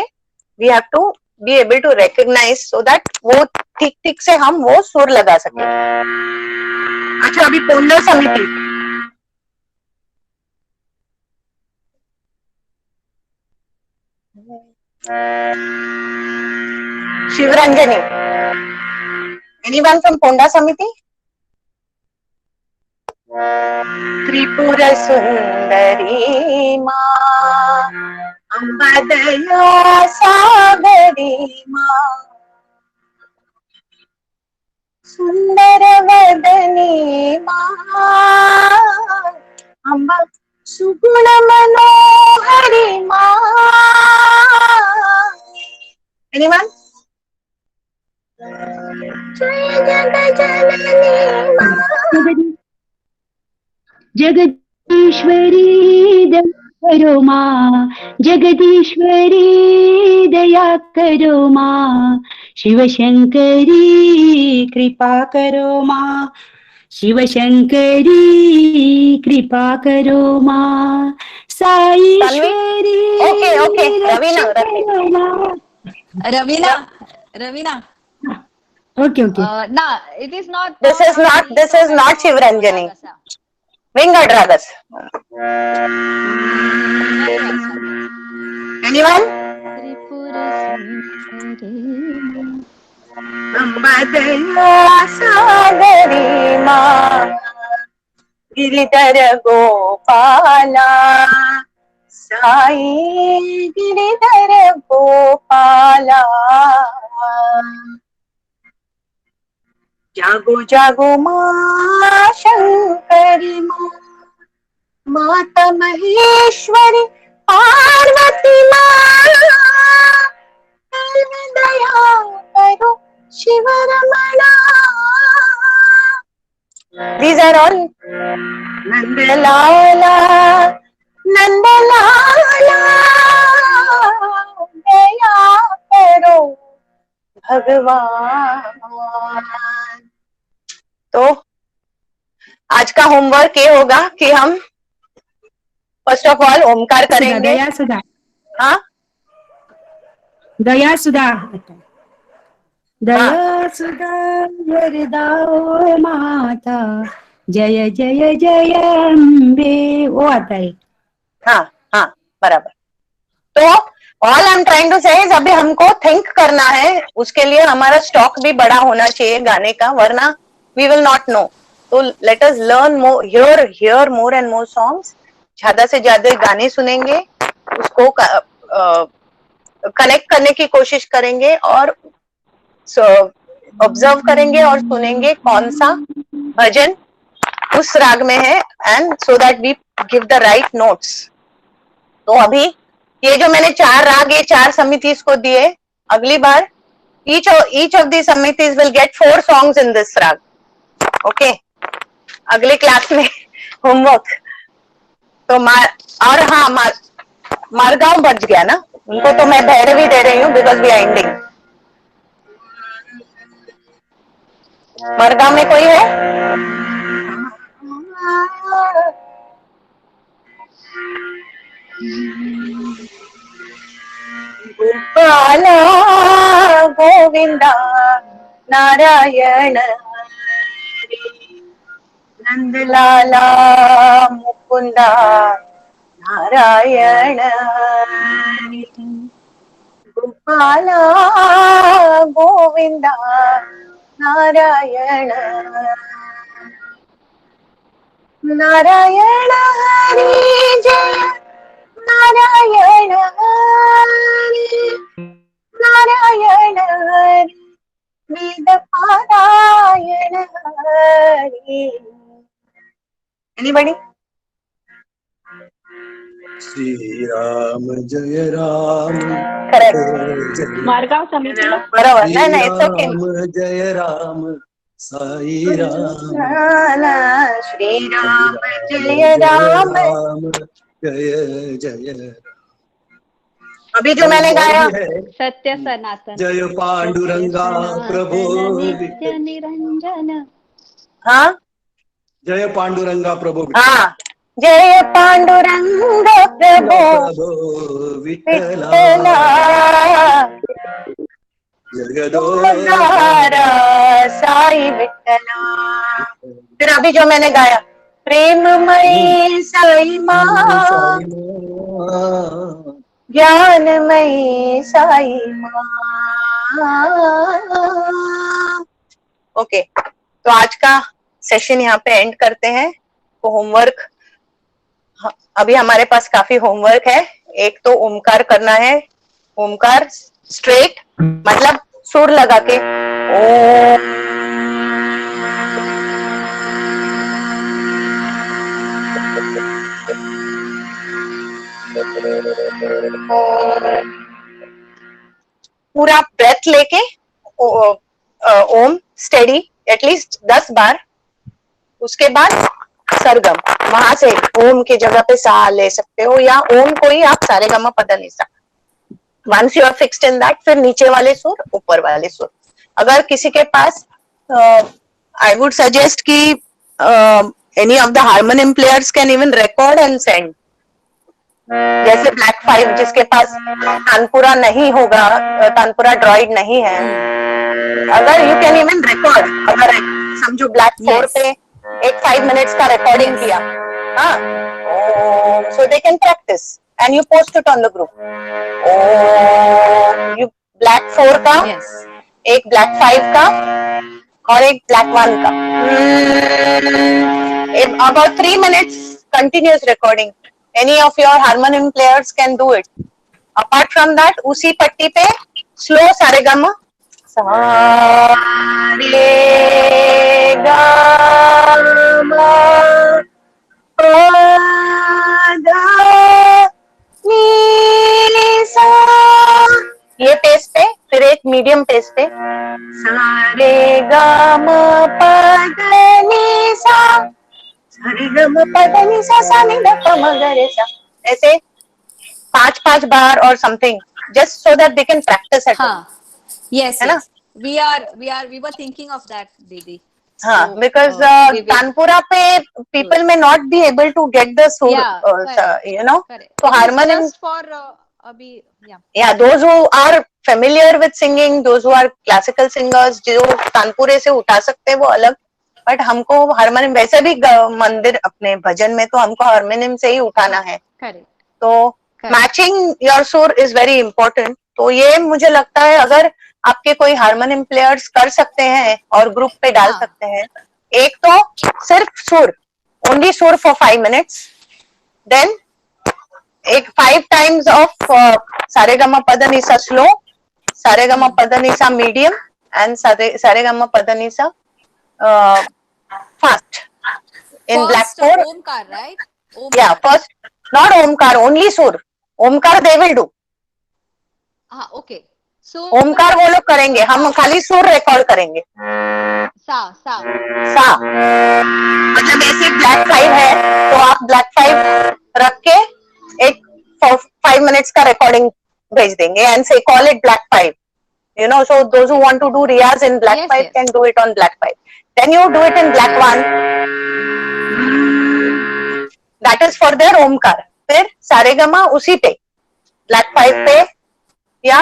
we have to be able to recognise so that वो ठीक ठीक से हम वो सुर लगा सके. अच्छा, अभी पोंडा समिति, शिवरंजनी, एनीवन फ्रॉम पोंडा समिति? त्रिपुर सुंदरी माँ, अम्बा दया सागरी माँ, सुंदर वदनी माँ, अम्बा सुगुण मनोहरी माँ. एनीवन? जय जग जननी माँ,
जगदीश्वरी दया करो माँ, जगदीश्वरी दया करो माँ, शिव शंकरी कृपा करो माँ, शिव शंकरी कृपा करो माँ, साईश्वरी
ओके ओके, रवीना
करो माँ.
Raveena,
okay okay.
ना, it is not.
This is not Shivaranjani. Vingad Ragas. Anyone? Ambadaya Sagari Ma, Giridhara Gopala, Sai Giridhara Gopala. जागो जागो माँ शंकरी माँ, माता महेश्वरी पार्वती माँ, दया करो Shiv Ramana. These are all Nandlala Nandlala, दया करो भगवान. तो आज का होमवर्क ये होगा कि हम फर्स्ट ऑफ ऑल ओमकार करेंगे.
दया सुधा,
हाँ,
दया सुधा, दया सुधा वरदाओ माता, जय जय जय अम्बे, वो आता है.
हाँ हाँ, बराबर. तो all I am trying to say अभी हमको थिंक करना है, उसके लिए हमारा स्टॉक भी बड़ा होना चाहिए गाने का, वरना वी विल नॉट नो. तो let us learn more, here more and more songs. ज्यादा से ज्यादा गाने सुनेंगे, उसको कनेक्ट करने की कोशिश करेंगे और ऑब्जर्व करेंगे और सुनेंगे कौन सा भजन उस राग में है, and so that we give the right notes. तो अभी ये जो मैंने 4 राग, ये 4 समितिस को दिए, अगली बार each of the समितिस will get 4 songs in this rag. Okay, अगले क्लास में होमवर्क. तो और हाँ, मारगांव बच गया ना, उनको तो मैं भैरवी दे रही हूँ because we are ending. Margao में कोई है? गोपाला गोविंदा नारायण नंदलाला मुकुंदा नारायण. गोपाला गोविंदा नारायण नारायण हरि जय नारायण हरि नारायण हरि वेद पारायण हरि. एनीबडी?
श्री राम जय राम
करेक्ट,
जय
मार्गाव समिति.
बरोबर.
श्री
नाही नाही, इट्स ओके.
राम जय राम साई राम
श्री राम जय राम.
जय जय.
अभी जो मैंने गाया,
और भी है,
सत्य सनातन,
जय पांडुरंगा प्रभो
नित्य निरंजन.
हाँ
जय पांडुरंगा प्रभो
हाँ, जय पांडुरंग प्रभो
प्रभो विठ्ठला
विठ्ठला,
जगदोद्धारा
साई विठ्ठला. फिर अभी जो मैंने गाया, प्रेममयी साई माँ, ज्ञानमयी साई माँ. ओके, तो आज का सेशन यहाँ पे एंड करते हैं. तो होमवर्क, अभी हमारे पास काफी होमवर्क है. एक तो ओमकार करना है. ओमकार स्ट्रेट, मतलब सुर लगा के ओम. पूरा ब्रेथ लेके ओम स्टेडी एटलीस्ट 10 बार. उसके बाद सरगम, वहां से ओम की जगह पे सा ले सकते हो, या ओम को ही आप सारेगामा पद नि सा. Once you are fixed in that, फिर नीचे वाले सुर, ऊपर वाले सुर. अगर किसी के पास, आई वुड सजेस्ट कि any of the harmonium players can even record and send. जैसे ब्लैक 5 जिसके पास तानपुरा नहीं होगा, तानपुरा ड्रॉइड नहीं है, अगर यू कैन इवन रिकॉर्ड. अगर समझो ब्लैक 4 पे एक 5 मिनट्स का रिकॉर्डिंग किया, हाँ, so they can practise and you post it on the group. You black 4 का, एक ब्लैक 5 का और एक ब्लैक 1 का. About 3 minutes continuous recording. Any of your harmonium players can do it. Apart from that, उसी पट्टी पे slow सारेगामा, सारेगामा पधा नी सा, ये पेस पे. फिर एक मीडियम पेस पे सारेगामा पधा सा, सारेगामा पधा नी सा सा नी ध प म ग रे सा. ऐसे 5 बार और something, just so that they can practice at home.
Yes,
है ना?
we were thinking of that, Didi.
हाँ,
So,
because
we will-
tanpura पे people may not be able to get the sur,
Yeah, correct.
you know.
Correct.
So
It is
harmonium,
just for abhi,
yeah, those who are familiar with singing, those who are classical singers, जो तानपुरे से उठा सकते हैं वो अलग. बट हमको हारमोनियम, वैसे भी मंदिर अपने भजन में तो हमको हारमोनियम से ही उठाना है.
correct.
तो मैचिंग योर सुर इज वेरी इंपॉर्टेंट. तो ये मुझे लगता है अगर आपके कोई हारमोनियम प्लेयर्स कर सकते हैं और ग्रुप पे डाल सकते हैं. एक तो सिर्फ सुर, ओनली सुर फॉर 5 मिनट्स. देन एक 5 टाइम्स ऑफ सारेगामा पधनिसा स्लो, सारेगामा पधनिसा मीडियम एंड सारेगामा पधनिसा fast in
First,
black 4.
Omkar, right?
Yeah, first, not Omkar, only Sur. Omkar they will do.
Okay. So
Omkar वो लोग करेंगे, हम खाली सुर रिकॉर्ड करेंगे.
सा
सा, मतलब ऐसे ब्लैक 5 है तो आप ब्लैक 5 रख के एक 5 मिनट्स का रिकॉर्डिंग भेज देंगे एंड से call it black 5. You know, so those who want to do riyaz in black 5 can do it on black 5. Then you do it in black 1. That is for their omkar. फिर सारेगामा उसी पे black 5 पे या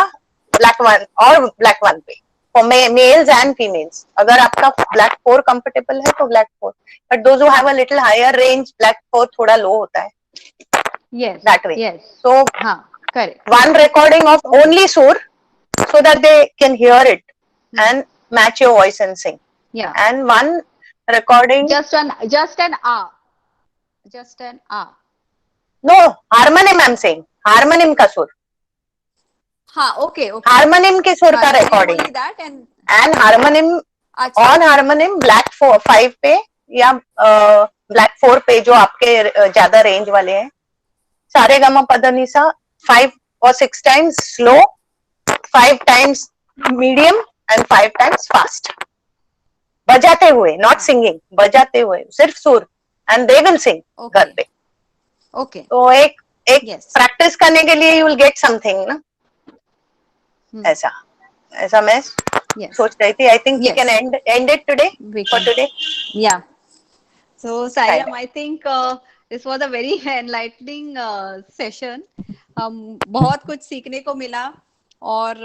black 1 और black 1 पे for males and females. अगर आपका black 4 comfortable है तो black 4. But those who have a little higher range, black 4 थोड़ा low होता है.
Yes.
That way.
Yes.
So
correct.
one recording of only sur, so that they can hear it and match your voice and sing.
Yeah.
And one recording.
Just an ah.
No, harmonium I'm saying. Harmonium का सुर.
Okay.
Harmonium के सुर का recording.
Only that
and harmonium on harmonium black 5 पे या black 4 पे जो आपके ज्यादा रेंज वाले हैं. Saregama पदनिसा 5 or 6 times slow, 5 times medium and 5 times fast. बजाते हुए, not singing, बजाते हुए, सिर्फ सुर, and they will sing घर पे.
ओके
तो एक
Yes.
प्रैक्टिस करने के लिए you will get something ना. ऐसा मैं
Yes.
सोच रही थी. I think we
Yes.
can end it today
We
for
can.
today.
Yeah. So Sairam,
Right.
I think this was a very enlightening session. हम बहुत कुछ सीखने को मिला और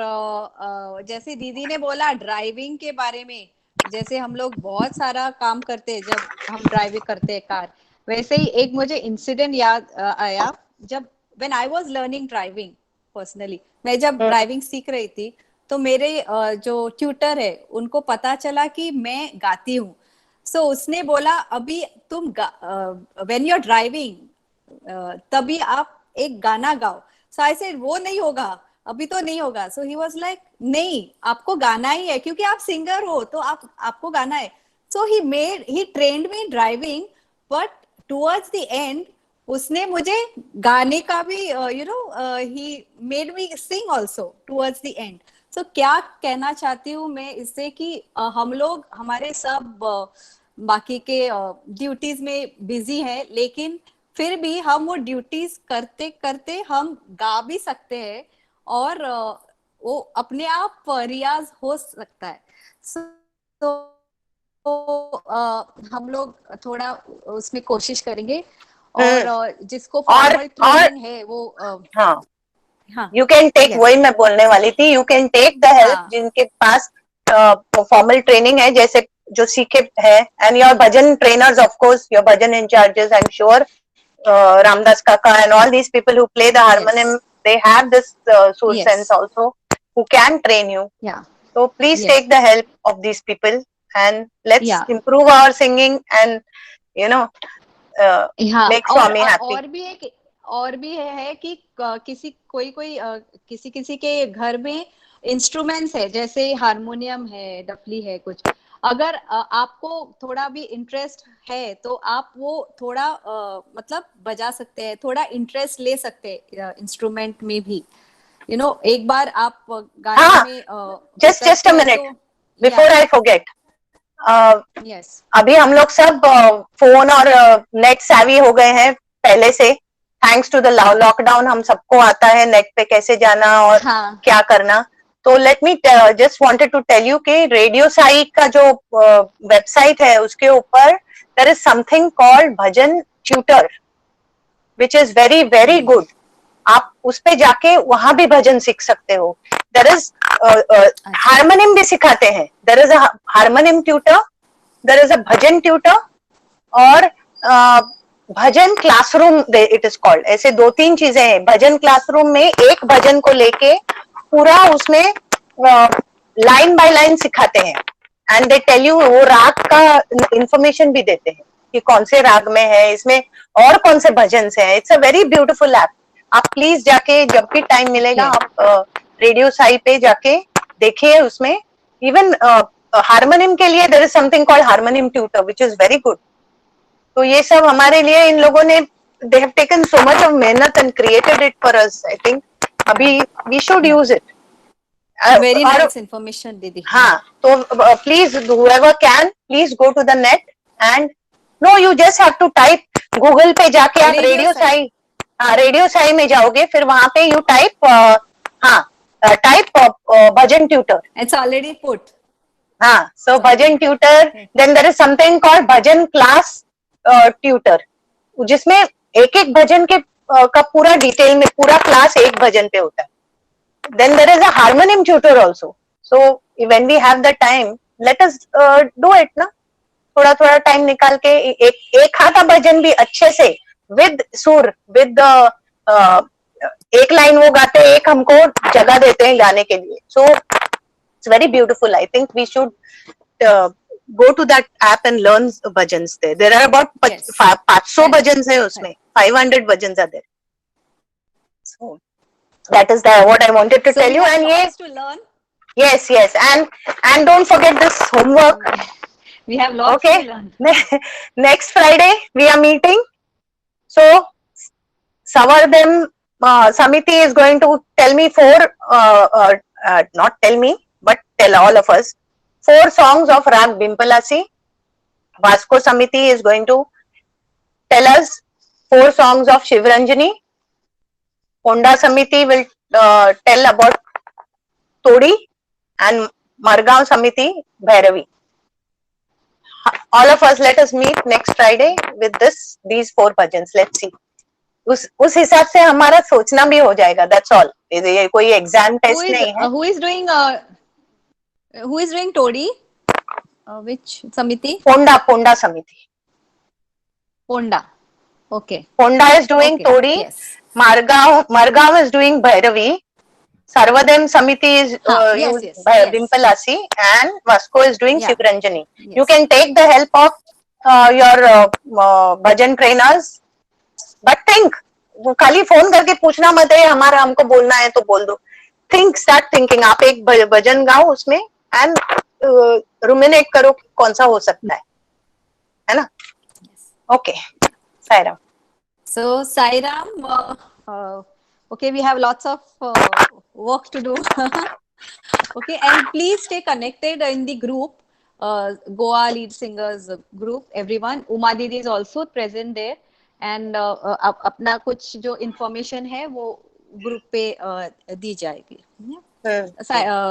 जैसे दीदी ने बोला ड्राइविंग के बारे में, जैसे हम लोग बहुत सारा काम करते हैं जब हम ड्राइविंग करते हैं कार, वैसे ही एक मुझे इंसिडेंट याद आया जब when I was learning driving personally. मैं जब ड्राइविंग सीख रही थी तो मेरे जो ट्यूटर है उनको पता चला कि मैं गाती हूँ. सो उसने बोला अभी तुम व्हेन यू आर ड्राइविंग तभी आप एक गाना गाओ. सो आई सेड वो नहीं होगा, अभी तो नहीं होगा. सो ही वाज लाइक नहीं, आपको गाना ही है क्योंकि आप सिंगर हो तो आपको गाना है. So he trained me driving, but towards the end उसने मुझे गाने का भी he made me sing also towards the end. So क्या कहना चाहती हूँ मैं इससे कि हम लोग हमारे सब बाकी के ड्यूटीज में बिजी हैं, लेकिन फिर भी हम वो ड्यूटीज करते करते हम गा भी सकते हैं और वो अपने आप रियाज हो सकता है. तो हम लोग थोड़ा उसमें कोशिश करेंगे और जिसको फॉर्मल ट्रेनिंग है वो
हाँ,
हाँ
you can take,
Yes.
वही मैं बोलने वाली थी, you can take the help
हाँ.
जिनके पास फॉर्मल ट्रेनिंग है, जैसे जो सीखे है, and your bhajan trainers, of course, your bhajan in charges, I'm sure, Ramdas Kaka and all these people who play the harmonium, they have this source
Yes.
sense also, who can train you.
Yeah.
So please
Yes.
take the help of these people and let's
Yeah.
improve our singing and
हाँ,
make Swami happy.
और भी है कि किसी के घर में इंस्ट्रूमेंट्स है, जैसे हारमोनियम है, डफली है कुछ. अगर आपको थोड़ा भी इंटरेस्ट है तो आप वो थोड़ा मतलब बजा सकते हैं, थोड़ा इंटरेस्ट ले सकते हैं इंस्ट्रूमेंट में भी. एक बार आप गाने में
just a minute before I forget.
Yes.
अभी हम लोग सब फोन और नेट savvy हो गए हैं पहले से, थैंक्स टू द लॉकडाउन. हम सबको आता है नेट पे कैसे जाना और क्या करना. तो let me just wanted to tell you कि रेडियो साई का जो वेबसाइट है उसके ऊपर there is something called bhajan tutor which is very very good. आप उस पे जाके वहां भी भजन सीख सकते हो. देयर इज हारमोनियम भी सिखाते हैं. There is a harmonium tutor, there is a bhajan tutor और bhajan classroom it is called. ऐसे 2-3 चीजें हैं. भजन क्लासरूम में एक भजन को लेके पूरा उसमें लाइन बाय लाइन सिखाते हैं एंड दे टेल यू, वो राग का इंफॉर्मेशन भी देते हैं कि कौन से राग में है, इसमें और कौन से भजन हैं. It's a very beautiful app. आप प्लीज जाके जब भी टाइम मिलेगा आप रेडियो साई पे जाके देखिए. उसमें इवन हारमोनियम के लिए there is something called harmonium tutor which is very good. तो ये सब हमारे लिए इन लोगों ने they have taken so much of मेहनत and created it for us. I think अभी we should use it.
Very nice information, दीदी.
हाँ, तो please whoever can please go to the net and no, you just have to type Google पे जाके आप रेडियो साई में जाओगे, फिर वहां पे you type bhajan tutor.
It's already put.
हाँ, so bhajan tutor. Then there is something called bhajan class tutor, जिसमें एक एक भजन के का पूरा डिटेल में पूरा क्लास एक भजन पे होता है. Then there is a harmonium tutor also. So when we have the time, let us do it ना. थोड़ा थोड़ा टाइम निकाल के एक आधा भजन भी अच्छे से विद सुर, विद एक लाइन वो गाते हैं, एक हमको जगह देते हैं गाने के लिए. So it's very beautiful. I think we should go to that app and learn bhajans there. There are about 500 bhajans hai usme. 500 bhajans are there. So that is what I wanted to tell you. And yes,
to learn.
Yes, and don't forget this homework.
We have lots to learn.
Next Friday we are meeting. So Savardhan Samiti is going to tell me not tell me, but tell all of us 4 songs of Rag Bimpalasi. Vasco Samiti is going to tell us 4 songs of Shivranjani. Ponda Samiti will tell about Todi, and Margaon Samiti Bhairavi. All of us, let us meet next Friday with these 4 bhajans. Let's see. उस हिसाब से हमारा सोचना भी हो जाएगा. That's all. ये कोई एग्जाम टेस्ट नहीं है.
Who is doing Todi? Which Samiti?
Ponda Samiti.
Ponda. Okay.
Ponda is doing Todi.
Yes.
Margaon is doing Bhairavi. Sarvadem Samiti is Bimpalasi, and Vasco is doing Shivranjani.
Yes.
You can take the help of your bhajan trainers, but think. खाली फोन करके पूछना मत है हमारा हमको बोलना है तो बोल दो. Think, start thinking. आप एक भजन गाओ उसमें and ruminate करो कौन सा हो सकता है ना? Okay. Sairam.
So Sairam, okay, we have lots of work to do. Okay, and please stay connected in the group, Goa Lead Singers group. Everyone, Uma Didi is also present there, and अपना कुछ जो information है वो group पे दी जाएगी.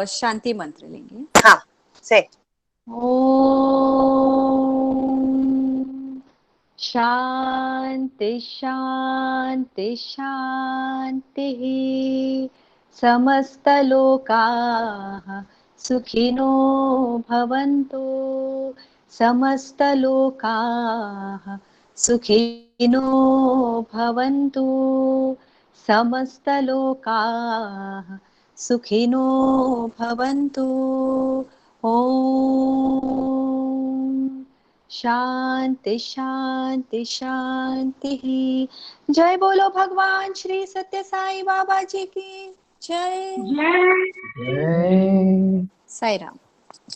शांति मंत्र लेंगे.
हाँ, say.
ओम शांति शांति शांति समस्तलोकाः सुखिनो भवन्तु समस्तलोकाः सुखिनो भवन्तु समस्तलोकाः सुखिनो भवन्तु. ओम शांति शांति शांति. जय बोलो भगवान श्री सत्य साई बाबा जी की जय.
जय
साई राम.